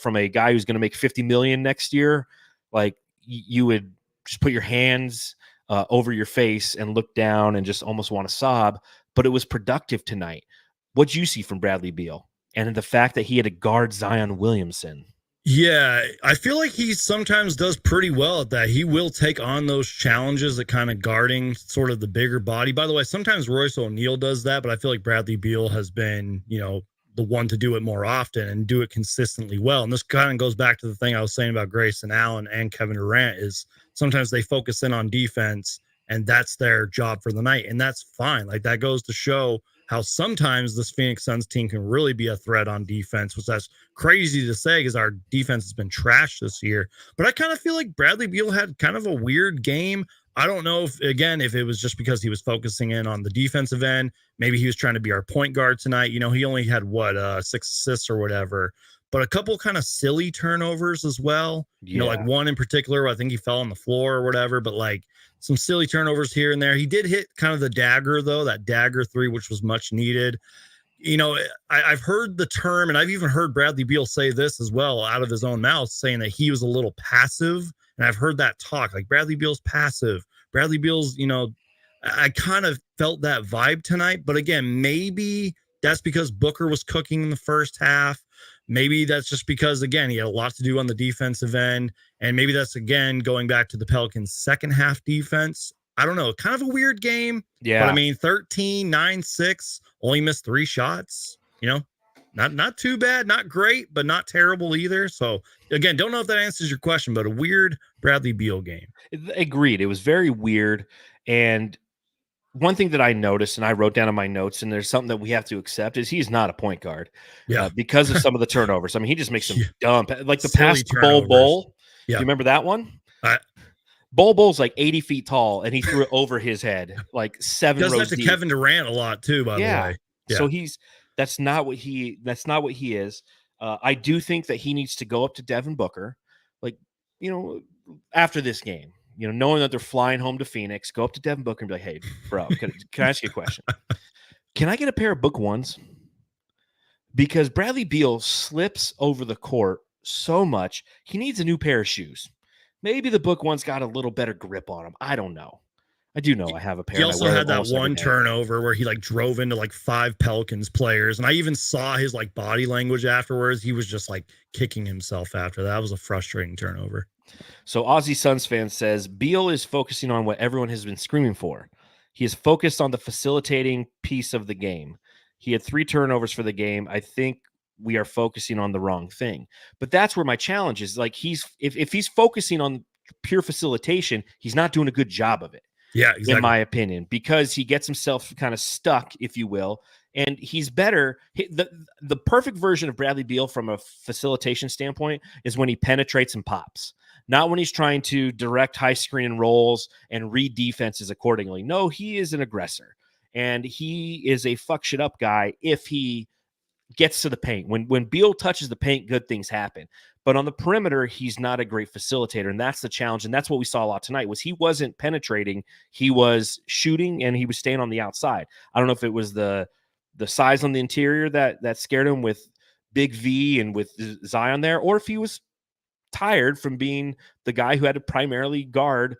Speaker 1: from a guy who's going to make $50 million next year, like you would just put your hands over your face and look down and just almost want to sob. But it was productive tonight. What'd you see from Bradley Beal? And the fact that he had to guard Zion Williamson.
Speaker 2: Yeah, I feel like he sometimes does pretty well at that. He will take on those challenges at kind of guarding sort of the bigger body. By the way, sometimes Royce O'Neal does that, but I feel like Bradley Beal has been, the one to do it more often and do it consistently well. And this kind of goes back to the thing I was saying about Grayson Allen and Kevin Durant is sometimes they focus in on defense and that's their job for the night. And that's fine. Like that goes to show how sometimes this Phoenix Suns team can really be a threat on defense, which that's crazy to say because our defense has been trashed this year. But I kind of feel like Bradley Beal had kind of a weird game. I don't know if it was just because he was focusing in on the defensive end. Maybe he was trying to be our point guard tonight. He only had 6 assists or whatever, but a couple kind of silly turnovers as well.
Speaker 1: Yeah.
Speaker 2: Like one in particular, I think he fell on the floor or whatever, but like some silly turnovers here and there. He did hit kind of the dagger though, that dagger 3, which was much needed. I've heard the term, and I've even heard Bradley Beal say this as well out of his own mouth, saying that he was a little passive. And I've heard that talk, like Bradley Beal's passive. Bradley Beal's, I kind of felt that vibe tonight. But again, maybe that's because Booker was cooking in the first half. Maybe that's just because, again, he had a lot to do on the defensive end. And maybe that's, again, going back to the Pelicans' second half defense. I don't know. Kind of a weird game.
Speaker 1: Yeah.
Speaker 2: But I mean, 13, 9, 6, only missed 3 shots, not too bad, not great, but not terrible either. So again, don't know if that answers your question, but a weird Bradley Beal game.
Speaker 1: Agreed. It was very weird. And one thing that I noticed, and I wrote down in my notes, and there's something that we have to accept, is he's not a point guard.
Speaker 2: Yeah.
Speaker 1: Because of some of the turnovers. I mean, he just makes some dumb, like the
Speaker 2: Silly
Speaker 1: pass to Bull.
Speaker 2: Yeah.
Speaker 1: Do you remember that one? Bull's like 80 feet tall, and he threw it over his head, like 7 rows
Speaker 2: deep. Does that to
Speaker 1: deep.
Speaker 2: Kevin Durant a lot too, by the way. Yeah.
Speaker 1: So that's not what he is. I do think that he needs to go up to Devin Booker, after this game, knowing that they're flying home to Phoenix, go up to Devin Booker and be like, hey, bro, can I ask you a question? Can I get a pair of Book Ones? Because Bradley Beal slips over the court so much, he needs a new pair of shoes. Maybe the Book Ones got a little better grip on him. I don't know. I do know I have a pair.
Speaker 2: He also had that one turnover where he drove into 5 Pelicans players. And I even saw his body language afterwards. He was just kicking himself after that. That was a frustrating turnover.
Speaker 1: So Aussie Suns fan says Beal is focusing on what everyone has been screaming for. He is focused on the facilitating piece of the game. He had 3 turnovers for the game. I think we are focusing on the wrong thing. But that's where my challenge is. If he's focusing on pure facilitation, he's not doing a good job of it.
Speaker 2: Yeah, exactly.
Speaker 1: In my opinion, because he gets himself kind of stuck, if you will, and he's better. The perfect version of Bradley Beal from a facilitation standpoint is when he penetrates and pops, not when he's trying to direct high screen and rolls and read defenses accordingly. No, he is an aggressor, and he is a fuck shit up guy if he gets to the paint. When Beal touches the paint, good things happen. But on the perimeter, he's not a great facilitator, and that's the challenge. And that's what we saw a lot tonight was he wasn't penetrating. He was shooting, and he was staying on the outside. I don't know if it was the size on the interior that scared him with Big V and with Zion there, or if he was tired from being the guy who had to primarily guard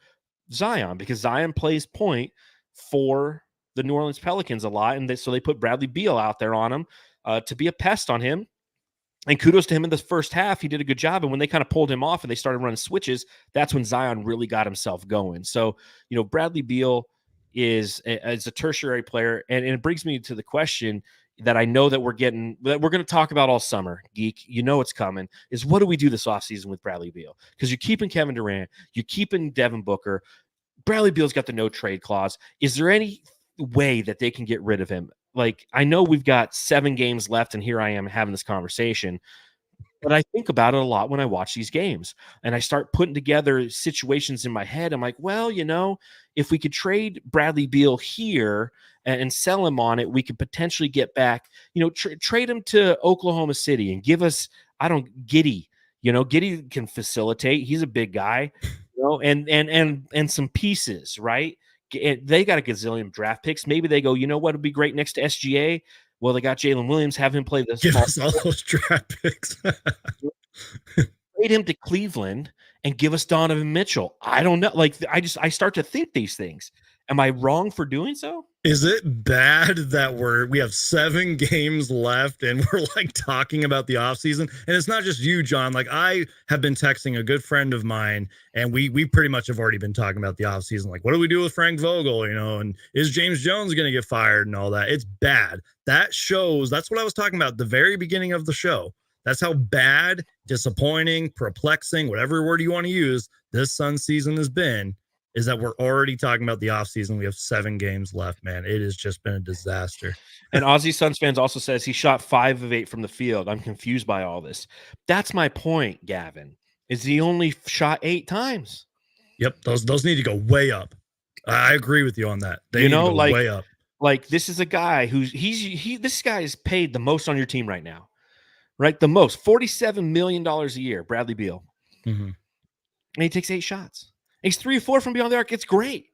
Speaker 1: Zion, because Zion plays point for the New Orleans Pelicans a lot, and so they put Bradley Beal out there on him to be a pest on him. And kudos to him in the first half. He did a good job. And when they kind of pulled him off and they started running switches, that's when Zion really got himself going. So, Bradley Beal is a tertiary player. And it brings me to the question that I know that we're going to talk about all summer, Geek. It's coming, is what do we do this offseason with Bradley Beal? Because you're keeping Kevin Durant, you're keeping Devin Booker. Bradley Beal's got the no trade clause. Is there any way that they can get rid of him? I know we've got 7 games left, and here I am having this conversation, but I think about it a lot when I watch these games, and I start putting together situations in my head. I'm like, well, if we could trade Bradley Beal here and sell him on it, we could potentially get back, trade him to Oklahoma City and give us, Giddy. Giddy can facilitate. He's a big guy, and some pieces, right? They got a gazillion draft picks. Maybe they go, what would be great next to SGA? Well, they got Jalen Williams, have him play this.
Speaker 2: Give us all those draft picks.
Speaker 1: Trade him to Cleveland and give us Donovan Mitchell. I don't know. I start to think these things. Am I wrong for doing so?
Speaker 2: Is it bad that we have 7 games left and we're talking about the offseason? And it's not just you, John. I have been texting a good friend of mine, and we pretty much have already been talking about the offseason. What do we do with Frank Vogel? And is James Jones going to get fired and all that? It's bad. That's what I was talking about at the very beginning of the show. That's how bad, disappointing, perplexing, whatever word you want to use, this Suns season has been. is that we're already talking about the offseason. We have 7 games left, man. It has just been a disaster.
Speaker 1: And Aussie Suns fans also says he shot 5 of 8 from the field. I'm confused by all this. That's my point, Gavin, is he only shot 8 times.
Speaker 2: Yep, those need to go way up. I agree with you on that. They
Speaker 1: You
Speaker 2: need
Speaker 1: know,
Speaker 2: to go
Speaker 1: like-
Speaker 2: way up.
Speaker 1: Like, this is a guy who's this guy is paid the most on your team right now, right? The most, $47 million a year, Bradley Beal.
Speaker 2: Mhm.
Speaker 1: And he takes 8 shots. He's 3 or 4 from beyond the arc. It's great.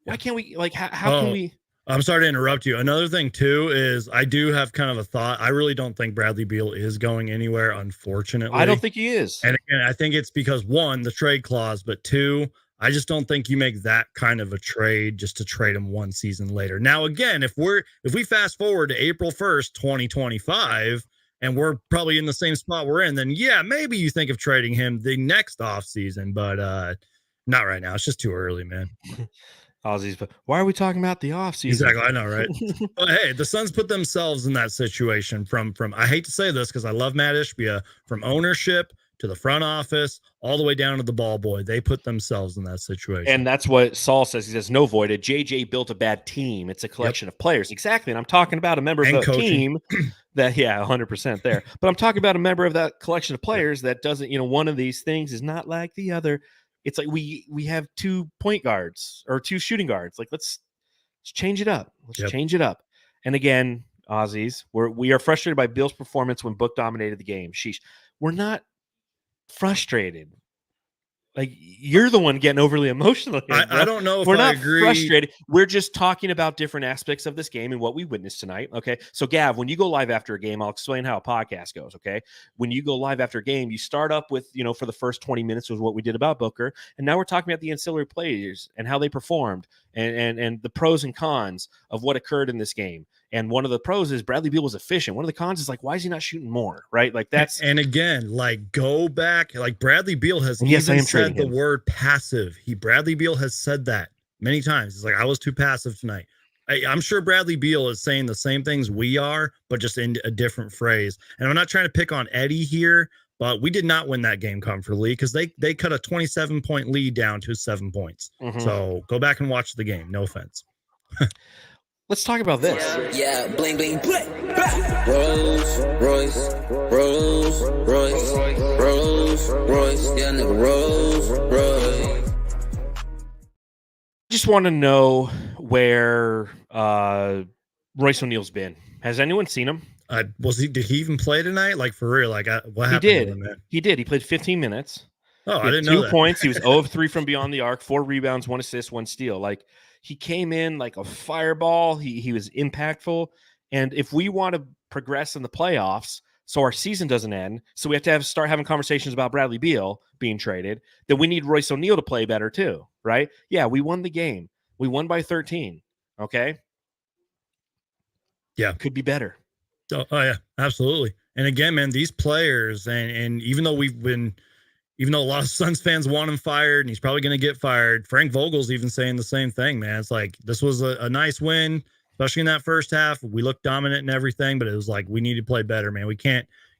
Speaker 1: Why
Speaker 2: Yeah.
Speaker 1: can't we, like, how can we?
Speaker 2: I'm sorry to interrupt you. Another thing, too, is I do have kind of a thought. I really don't think Bradley Beal is going anywhere, unfortunately.
Speaker 1: I don't think he is.
Speaker 2: And again, I think it's because, 1, the trade clause, but 2, I just don't think you make that kind of a trade just to trade him 1 season later. Now, again, if we fast forward to April 1st, 2025, and we're probably in the same spot we're in, then yeah, maybe you think of trading him the next offseason, but not right now. It's just too early, man.
Speaker 1: Aussies, but why are we talking about the offseason?
Speaker 2: Exactly, I know, right? But hey, the Suns put themselves in that situation from I hate to say this because I love Matt Ishbia, from ownership to the front office, all the way down to the ball boy. They put themselves in that situation.
Speaker 1: And that's what Saul says. He says, no, Voided. JJ built a bad team. It's a collection of players. Exactly. And I'm talking about a member of
Speaker 2: And
Speaker 1: the
Speaker 2: coaching.
Speaker 1: team that, 100% there. But I'm talking about a member of that collection of players that doesn't, one of these things is not like the other. It's like we have 2 point guards or 2 shooting guards. Like, let's change it up. Let's change it up. And again, Aussies, we are frustrated by Bill's performance when Book dominated the game. Sheesh. We're not frustrated. Like, you're the one getting overly emotional here,
Speaker 2: I don't know if
Speaker 1: we're
Speaker 2: I
Speaker 1: not
Speaker 2: agree.
Speaker 1: frustrated. We're just talking about different aspects of this game and what we witnessed tonight. Okay. So, Gav, when you go live after a game, I'll explain how a podcast goes. Okay. When you go live after a game, you start up with, for the first 20 minutes was what we did about Booker. And now we're talking about the ancillary players and how they performed and the pros and cons of what occurred in this game. And one of the pros is Bradley Beal was efficient. One of the cons is, like, why is he not shooting more? Right. Like, that's.
Speaker 2: And again, like, go back, like, Bradley Beal has
Speaker 1: Yes, I
Speaker 2: even
Speaker 1: am
Speaker 2: said
Speaker 1: trading
Speaker 2: the
Speaker 1: him.
Speaker 2: word passive. Bradley Beal has said that many times. He's like, I was too passive tonight. I'm sure Bradley Beal is saying the same things we are, but just in a different phrase. And I'm not trying to pick on Eddie here, but we did not win that game comfortably because they cut a 27-point lead down to 7 points.
Speaker 1: Mhm.
Speaker 2: So go back and watch the game. No offense.
Speaker 1: Let's talk about this.
Speaker 5: Yeah, bling bling bling. Rolls Royce, Rolls Royce, Rolls Royce, yeah, nigga, Rolls Royce.
Speaker 1: Just want to know where Royce O'Neal's been. Has anyone seen him?
Speaker 2: Did he even play tonight? Like, for real? Like, what
Speaker 1: He
Speaker 2: happened
Speaker 1: did.
Speaker 2: to him, man?
Speaker 1: He did. He played 15 minutes.
Speaker 2: Oh,
Speaker 1: He
Speaker 2: I
Speaker 1: had
Speaker 2: didn't know
Speaker 1: 2
Speaker 2: that.
Speaker 1: points. He was 0 of 3 from beyond the arc, 4 rebounds, 1 assist, 1 steal. Like, he came in like a fireball. He was impactful. And if we want to progress in the playoffs, so our season doesn't end, so we have to start having conversations about Bradley Beal being traded, then we need Royce O'Neal to play better too, right? Yeah, we won the game. We won by 13. Okay.
Speaker 2: Yeah.
Speaker 1: Could be better.
Speaker 2: Oh yeah, absolutely. And again, man, these players, and even though even though a lot of Suns fans want him fired, and he's probably going to get fired, Frank Vogel's even saying the same thing, man. It's like, this was a nice win, especially in that first half. We looked dominant and everything, but it was like, we need to play better, man.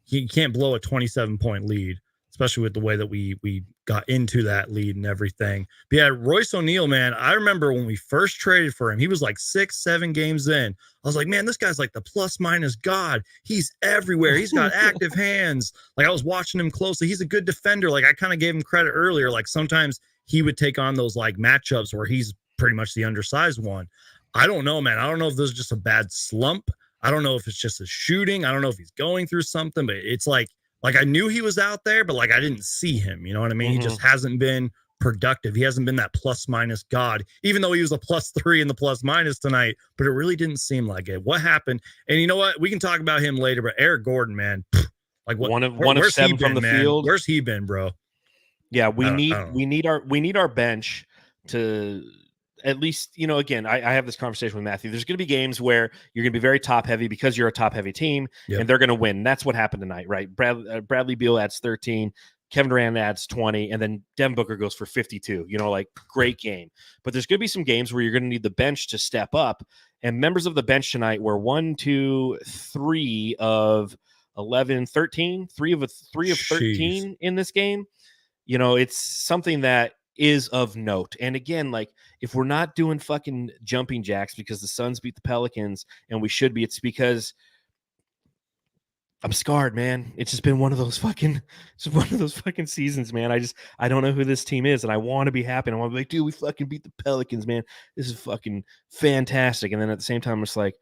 Speaker 2: You can't blow a 27-point lead, especially with the way that we got into that lead and everything. But yeah, Royce O'Neal, man, I remember when we first traded for him, he was like 6-7 games in. I was like, man, this guy's like the plus minus god. He's everywhere. He's got active hands. Like, I was watching him closely. He's a good defender. Like, I kind of gave him credit earlier. Like, sometimes he would take on those like matchups where he's pretty much the undersized one. I don't know, man. I don't know if this is just a bad slump. I don't know if it's just a shooting. I don't know if he's going through something, but it's like I knew he was out there, but like, I didn't see him. You know what I mean? He just hasn't been productive. He hasn't been that plus minus god, even though he was a +3 in the plus minus tonight, but it really didn't seem like it. What happened? And you know what? We can talk about him later, but Eric Gordon, man, like, what?
Speaker 1: One of
Speaker 2: where's
Speaker 1: 7
Speaker 2: he
Speaker 1: from
Speaker 2: been,
Speaker 1: the
Speaker 2: man?
Speaker 1: field.
Speaker 2: Where's he been, bro?
Speaker 1: Yeah,
Speaker 2: I don't know.
Speaker 1: we need our bench to at least, again, I have this conversation with Matthew. There's going to be games where you're going to be very top heavy because you're a top heavy team, and they're going to win. That's what happened tonight, right? Bradley Beal adds 13, Kevin Durant adds 20, and then Devin Booker goes for 52. Like, great game. But there's going to be some games where you're going to need the bench to step up. And members of the bench tonight were 1, 2, 3 of 11, 13, 3 of 13 in this game. It's something that is of note. And again, like if we're not doing fucking jumping jacks because the Suns beat the Pelicans and we should be, it's because I'm scarred, man. It's just been one of those fucking seasons, man. I don't know who this team is, and I want to be happy. And I want to be like, dude, we fucking beat the Pelicans, man. This is fucking fantastic. And then at the same time, it's like,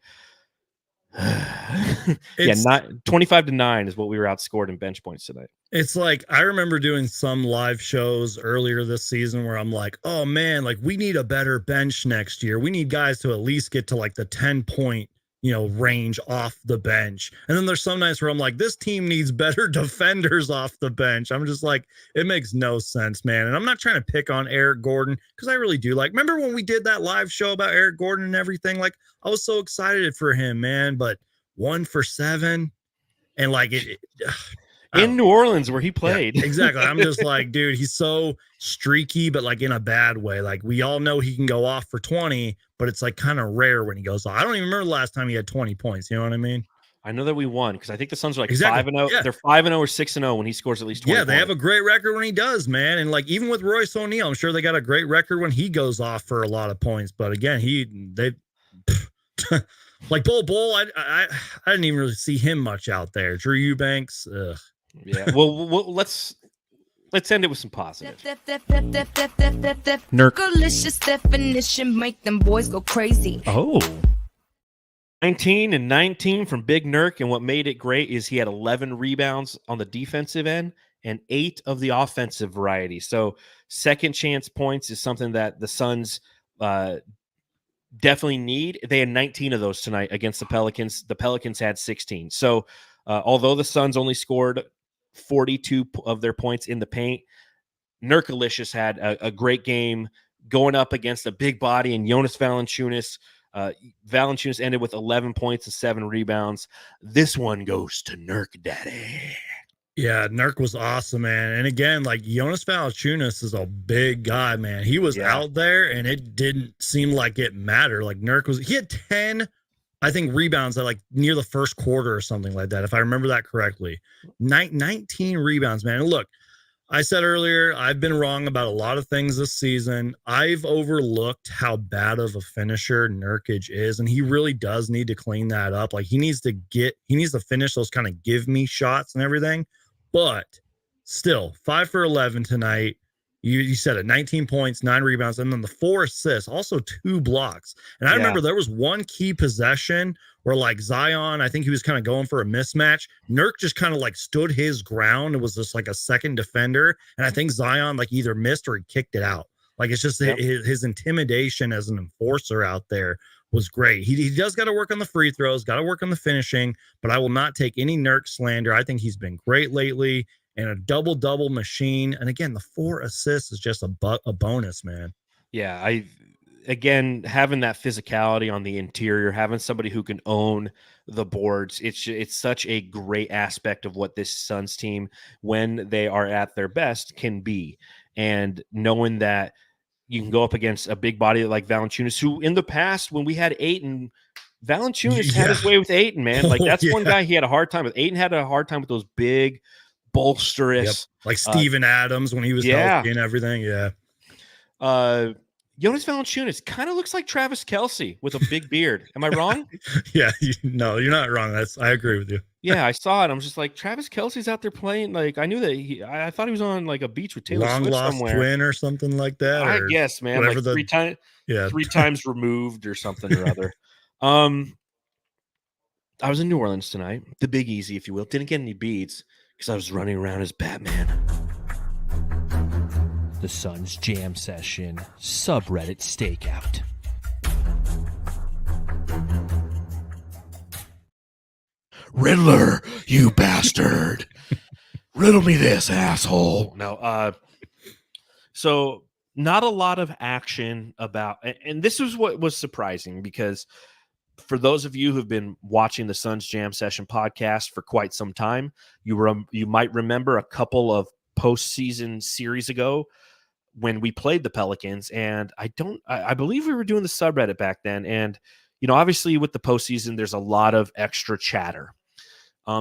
Speaker 1: not 25-9 is what we were outscored in bench points tonight.
Speaker 2: It's like I remember doing some live shows earlier this season where I'm like, oh man, like we need a better bench next year. We need guys to at least get to like the 10-point, range off the bench. And then there's some nights where I'm like, this team needs better defenders off the bench. I'm just like, it makes no sense, man. And I'm not trying to pick on Eric Gordon because I really do. Like, remember when we did that live show about Eric Gordon and everything? Like, I was so excited for him, man. But 1 for 7 and like
Speaker 1: in New Orleans where he played.
Speaker 2: Yeah, exactly. I'm just like, dude, he's so streaky, but like in a bad way. Like we all know he can go off for 20, but it's like kind of rare when he goes off. I don't even remember the last time he had 20 points. You know what I mean?
Speaker 1: I know that we won because I think the Suns are like
Speaker 2: Exactly.
Speaker 1: 5-0.
Speaker 2: Yeah.
Speaker 1: They're 5-0 or 6-0 when he scores at least 20.
Speaker 2: Yeah, they have a great record when he does, man. And like even with Royce O'Neal, I'm sure they got a great record when he goes off for a lot of points. But again, they like Bull. I didn't even really see him much out there. Drew Eubanks. Ugh.
Speaker 1: Yeah. Well, let's end it with some positive.
Speaker 8: Nurkalicious definition make them boys go crazy.
Speaker 1: Oh. 19 and 19 from Big Nurk, and what made it great is he had 11 rebounds on the defensive end and 8 of the offensive variety. So second chance points is something that the Suns definitely need. They had 19 of those tonight against the Pelicans. The Pelicans had 16. So although the Suns only scored 42 of their points in the paint, Nurkalicious had a great game going up against a big body and Jonas Valanciunas. Valanciunas ended with 11 points and 7 rebounds. This one goes to Nurk Daddy.
Speaker 2: Yeah, Nurk was awesome, man. And again, like Jonas Valanciunas is a big guy, man. He was out there and it didn't seem like it mattered. Like he had 10, I think, rebounds at like near the first quarter or something like that, if I remember that correctly. 19 rebounds, man. And look, I said earlier, I've been wrong about a lot of things this season. I've overlooked how bad of a finisher Nurkic is, and he really does need to clean that up. Like he needs to finish those kind of give me shots and everything. But still, 5 for 11 tonight. You said it, 19 points, 9 rebounds, and then the 4 assists, also 2 blocks. And I remember there was one key possession where like Zion, I think he was kind of going for a mismatch. Nurk just kind of like stood his ground. It was just like a second defender. And I think Zion like either missed or he kicked it out. Like it's just his intimidation as an enforcer out there was great. He does got to work on the free throws, got to work on the finishing, but I will not take any Nurk slander. I think he's been great lately. And a double-double machine. And again, the 4 assists is just a bonus, man.
Speaker 1: Yeah, again, having that physicality on the interior, having somebody who can own the boards, it's such a great aspect of what this Suns team, when they are at their best, can be. And knowing that you can go up against a big body like Valanciunas, who in the past, when we had Ayton, Valanciunas had his way with Ayton, man. Like that's one guy he had a hard time with. Ayton had a hard time with those big, bolsterous,
Speaker 2: like Steven Adams when he was healthy and everything.
Speaker 1: Jonas Valanciunas kind of looks like Travis Kelce with a big beard. Am I wrong?
Speaker 2: No, you're not wrong. I agree with you.
Speaker 1: Yeah, I saw it. I'm just like, Travis Kelce's out there playing. Like I knew that I thought he was on like a beach with Taylor Swift
Speaker 2: lost
Speaker 1: somewhere.
Speaker 2: Twin or something like that.
Speaker 1: I guess, man, like 3 times, 3 times removed or something or other. I was in New Orleans tonight, the Big Easy, if you will. Didn't get any beats because I was running around as Batman. The Suns Jam Session subreddit stakeout. Riddler, you bastard. Riddle me this, asshole. No, so not a lot of action about, and this is what was surprising because for those of you who've been watching the Suns Jam Session podcast for quite some time, you might remember a couple of postseason series ago when we played the Pelicans, and I believe we were doing the subreddit back then. And, obviously with the postseason, there's a lot of extra chatter.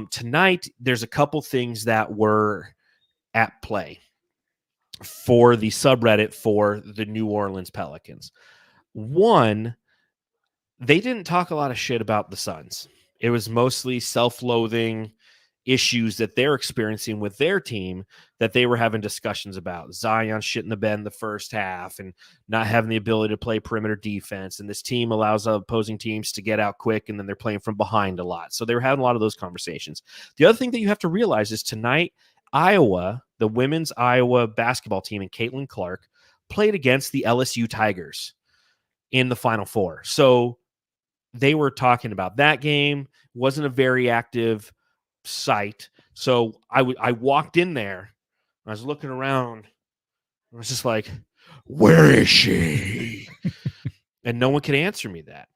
Speaker 1: Tonight, there's a couple things that were at play. for the subreddit for the New Orleans Pelicans. One, they didn't talk a lot of shit about the Suns. It was mostly self-loathing issues that they're experiencing with their team that they were having discussions about. Zion shitting the bed in the first half and not having the ability to play perimeter defense. And this team allows opposing teams to get out quick, and then they're playing from behind a lot. So they were having a lot of those conversations. The other thing that you have to realize is tonight, Iowa, the women's Iowa basketball team and Caitlin Clark played against the LSU Tigers in the Final Four. So they were talking about that game. Wasn't a very active site. So I walked in there. I was looking around. I was just like, where is she? And no one could answer me that.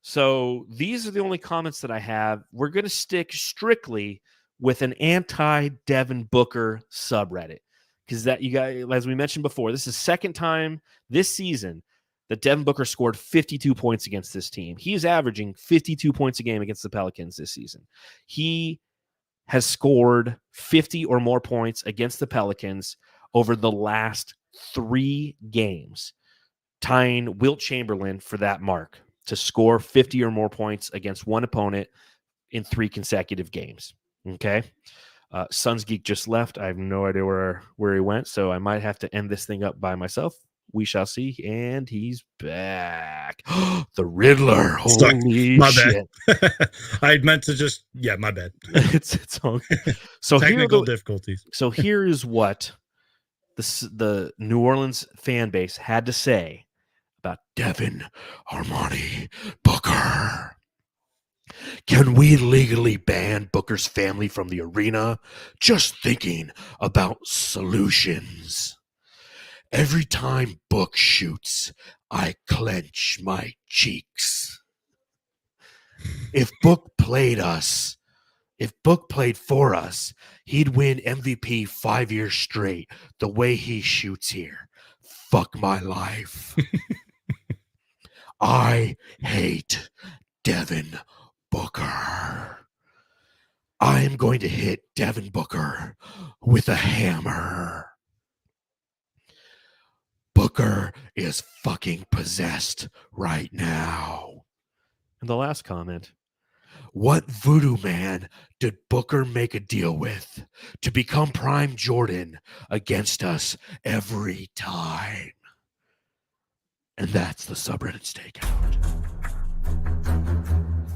Speaker 1: So these are the only comments that I have. We're going to stick strictly with an anti-Devin Booker subreddit. Because that, you guys, as we mentioned before, this is the second time this season that Devin Booker scored 52 points against this team. He is averaging 52 points a game against the Pelicans this season. He has scored 50 or more points against the Pelicans over the last 3 games, tying Wilt Chamberlain for that mark to score 50 or more points against one opponent in 3 consecutive games. Okay. Suns Geek just left. I have no idea where he went, so I might have to end this thing up by myself. We shall see. And he's back. The Riddler. Holy
Speaker 2: my
Speaker 1: shit.
Speaker 2: Bad. I meant to just, my bad.
Speaker 1: it's all good. So
Speaker 2: technical difficulties.
Speaker 1: So here is what the New Orleans fan base had to say about Devin Armani Booker. Can we legally ban Booker's family from the arena? Just thinking about solutions. Every time Book shoots, I clench my cheeks. If Book played for us, he'd win MVP 5 years straight the way he shoots here. Fuck my life. I hate Devin Booker. I am going to hit Devin Booker with a hammer. Booker is fucking possessed right now. And the last comment. What voodoo man did Booker make a deal with to become Prime Jordan against us every time? And that's the subreddit stakeout.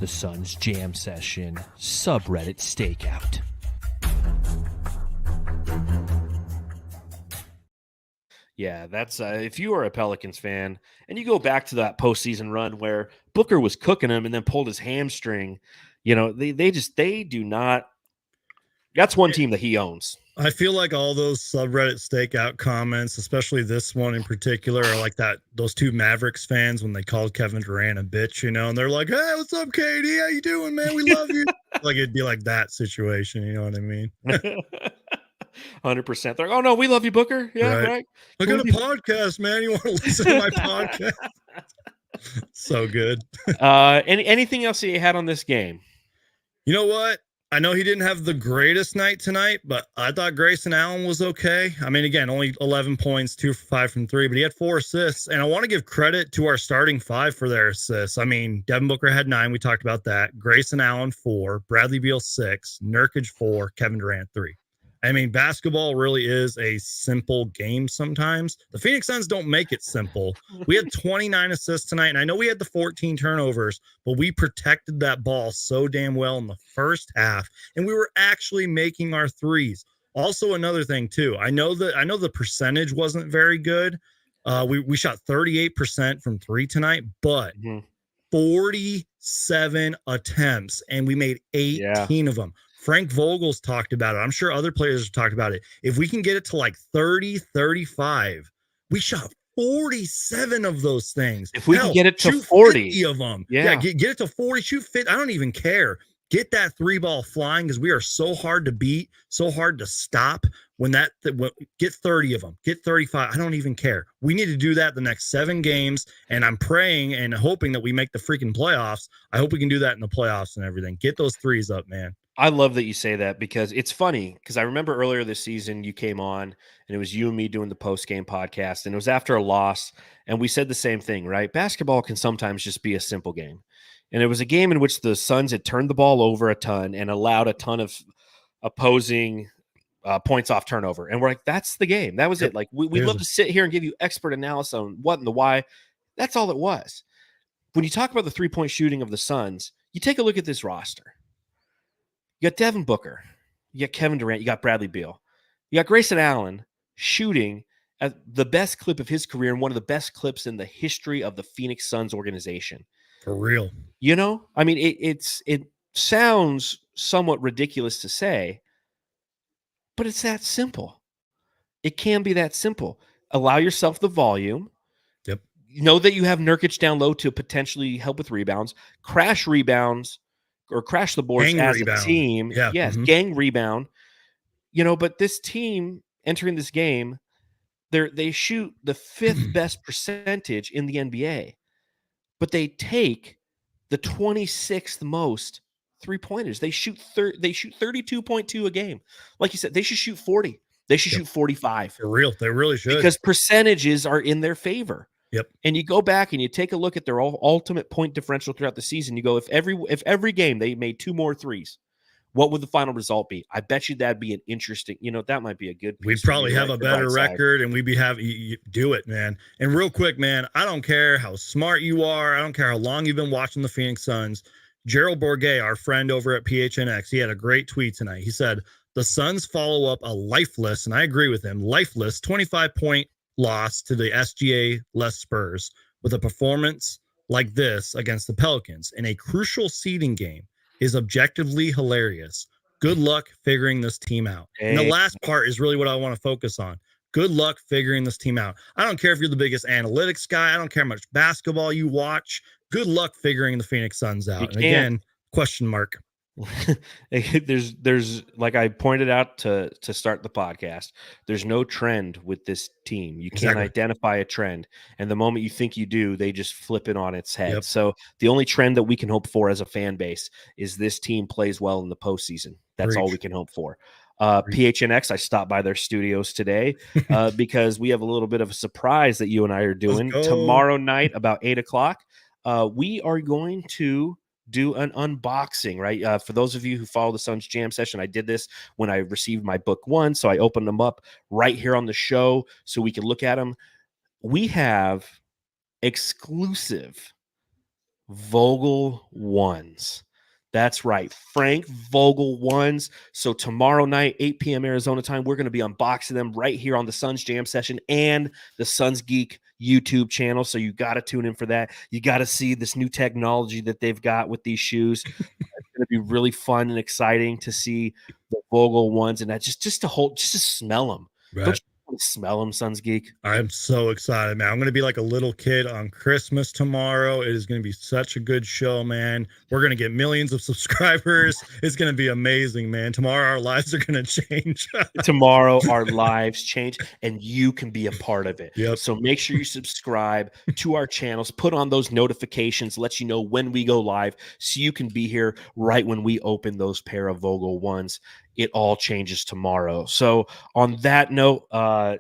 Speaker 1: The Suns Jam Session subreddit stakeout. Yeah, that's if you are a Pelicans fan and you go back to that postseason run where Booker was cooking him and then pulled his hamstring, they do not. That's one team that he owns.
Speaker 2: I feel like all those subreddit stakeout comments, especially this one in particular, are like those 2 Mavericks fans when they called Kevin Durant a bitch, and they're like, "Hey, what's up, KD? How you doing, man? We love you." Like it'd be like that situation, you know what I mean?
Speaker 1: 100%. They're like, "Oh no, we love you, Booker." Yeah, right.
Speaker 2: I got a podcast, man. You want to listen to my podcast? So good.
Speaker 1: Anything else that you had on this game?
Speaker 2: You know what? I know he didn't have the greatest night tonight, but I thought Grayson Allen was okay. I mean, again, only 11 points, 2 for 5 from 3, but he had 4 assists. And I want to give credit to our starting 5 for their assists. I mean, Devin Booker had 9. We talked about that. Grayson Allen, 4. Bradley Beal, 6. Nurkic, 4. Kevin Durant, 3. I mean, basketball really is a simple game sometimes. The Phoenix Suns don't make it simple. We had 29 assists tonight, and I know we had the 14 turnovers, but we protected that ball so damn well in the first half, and we were actually making our threes. Also, another thing, too, I know the percentage wasn't very good. We shot 38% from 3 tonight, but 47 attempts, and we made 18 of them. Frank Vogel's talked about it. I'm sure other players have talked about it. If we can get it to like 30, 35, we shot 47 of those things.
Speaker 1: If we can get it to 40
Speaker 2: 50 of them. Yeah, get it to 40, shoot 50. I don't even care. Get that 3 ball flying because we are so hard to beat, so hard to stop. Get 30 of them, get 35. I don't even care. We need to do that the next 7 games. And I'm praying and hoping that we make the freaking playoffs. I hope we can do that in the playoffs and everything. Get those threes up, man.
Speaker 1: I love that you say that because it's funny because I remember earlier this season you came on and it was you and me doing the post-game podcast and it was after a loss and we said the same thing, right? Basketball can sometimes just be a simple game. And it was a game in which the Suns had turned the ball over a ton and allowed a ton of opposing points off turnover. And we're like, that's the game. That was it. Like we'd love to sit here and give you expert analysis on what and the why. That's all it was. When you talk about the three-point shooting of the Suns, you take a look at this roster. You got Devin Booker. You got Kevin Durant. You got Bradley Beal. You got Grayson Allen shooting at the best clip of his career and one of the best clips in the history of the Phoenix Suns organization.
Speaker 2: For real.
Speaker 1: You know? I mean, it sounds somewhat ridiculous to say, but it's that simple. It can be that simple. Allow yourself the volume.
Speaker 2: Yep.
Speaker 1: Know that you have Nurkic down low to potentially help with rebounds. Crash rebounds or crash the boards
Speaker 2: Gang
Speaker 1: as
Speaker 2: rebound.
Speaker 1: a team.
Speaker 2: Yeah.
Speaker 1: Yes,
Speaker 2: Mhm.
Speaker 1: gang rebound. You know, but this team entering this game, they shoot the fifth best percentage in the NBA, but they take the 26th most three-pointers. They shoot 32.2 a game. Like you said, they should shoot 40. They should shoot 45.
Speaker 2: For real. They really should.
Speaker 1: Because percentages are in their favor.
Speaker 2: Yep.
Speaker 1: And you go back and you take a look at their ultimate point differential throughout the season. You go, if every game they made 2 more threes, what would the final result be? I bet you that'd be an interesting, that might be a good piece.
Speaker 2: We'd probably have a better record and we'd be you do it, man. And real quick, man, I don't care how smart you are. I don't care how long you've been watching the Phoenix Suns. Gerald Bourguet, our friend over at PHNX, he had a great tweet tonight. He said, the Suns follow up a lifeless, and I agree with him, lifeless 25-point loss to the SGA less Spurs with a performance like this against the Pelicans in a crucial seeding game is objectively hilarious. Good luck figuring this team out. And the last part is really what I want to focus on. Good luck figuring this team out. I don't care if you're the biggest analytics guy. I don't care how much basketball you watch. Good luck figuring the Phoenix Suns out. And again, question mark.
Speaker 1: There's like I pointed out to start the podcast, there's no trend with this team. You can't identify a trend, and the moment you think you do, they just flip it on its head. So the only trend that we can hope for as a fan base is this team plays well in the postseason. That's all we can hope for. PHNX, I stopped by their studios today because we have a little bit of a surprise that you and I are doing tomorrow night about 8:00. We are going to do an unboxing, right? For those of you who follow the Suns Jam Session, I did this when I received my book 1, so I opened them up right here on the show so we can look at them. We have exclusive Vogel 1s. That's right, Frank Vogel 1s. So tomorrow night, 8 p.m. Arizona time, we're going to be unboxing them right here on the Suns Jam Session and the Suns Geek YouTube channel. So you got to tune in for that. You got to see this new technology that they've got with these shoes. It's going to be really fun and exciting to see the Vogel 1s and that just to smell them.
Speaker 2: Right.
Speaker 1: Don't you want to smell them, Suns Geek?
Speaker 2: I'm so excited, man. I'm going to be like a little kid on Christmas tomorrow. It is going to be such a good show, man. We're going to get millions of subscribers. It's going to be amazing, man. Tomorrow our lives are going to change.
Speaker 1: Tomorrow our lives change and you can be a part of it.
Speaker 2: Yep.
Speaker 1: So make sure you subscribe to our channels, put on those notifications, let you know when we go live so you can be here right when we open those pair of Vogel 1s. It all changes tomorrow. So on that note,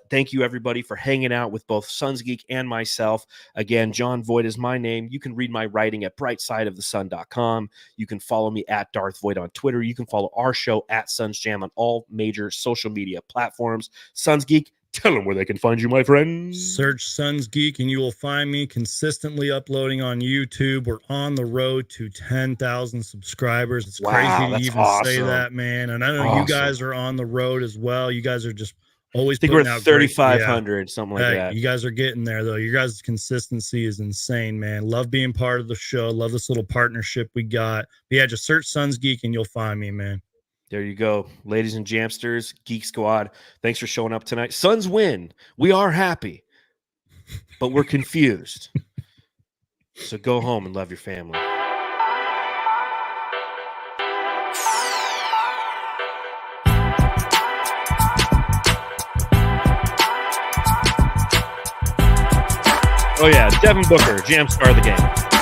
Speaker 1: thank you everybody for hanging out with both Suns Geek and myself. Again, John Voight is my name. You can read my writing at brightsideofthesun.com. You can follow me at Darth Voight on Twitter. You can follow our show at Suns Jam on all major social media platforms. Suns Geek, tell them where they can find you, my friends.
Speaker 2: Search Suns Geek and you will find me consistently uploading on YouTube. We're on the road to 10,000 subscribers. It's crazy to even say that, man. And I know you guys are on the road as well. You guys are just always
Speaker 1: I think
Speaker 2: putting
Speaker 1: we're
Speaker 2: out
Speaker 1: 3,500, something like that.
Speaker 2: You guys are getting there, though. Your guys' consistency is insane, man. Love being part of the show. Love this little partnership we got. But yeah, just search Suns Geek and you'll find me, man.
Speaker 1: There you go, ladies and Jamsters, Geek Squad. Thanks for showing up tonight. Suns win. We are happy, but we're confused. So go home and love your family. Oh, yeah, Devin Booker, Jam Star of the game.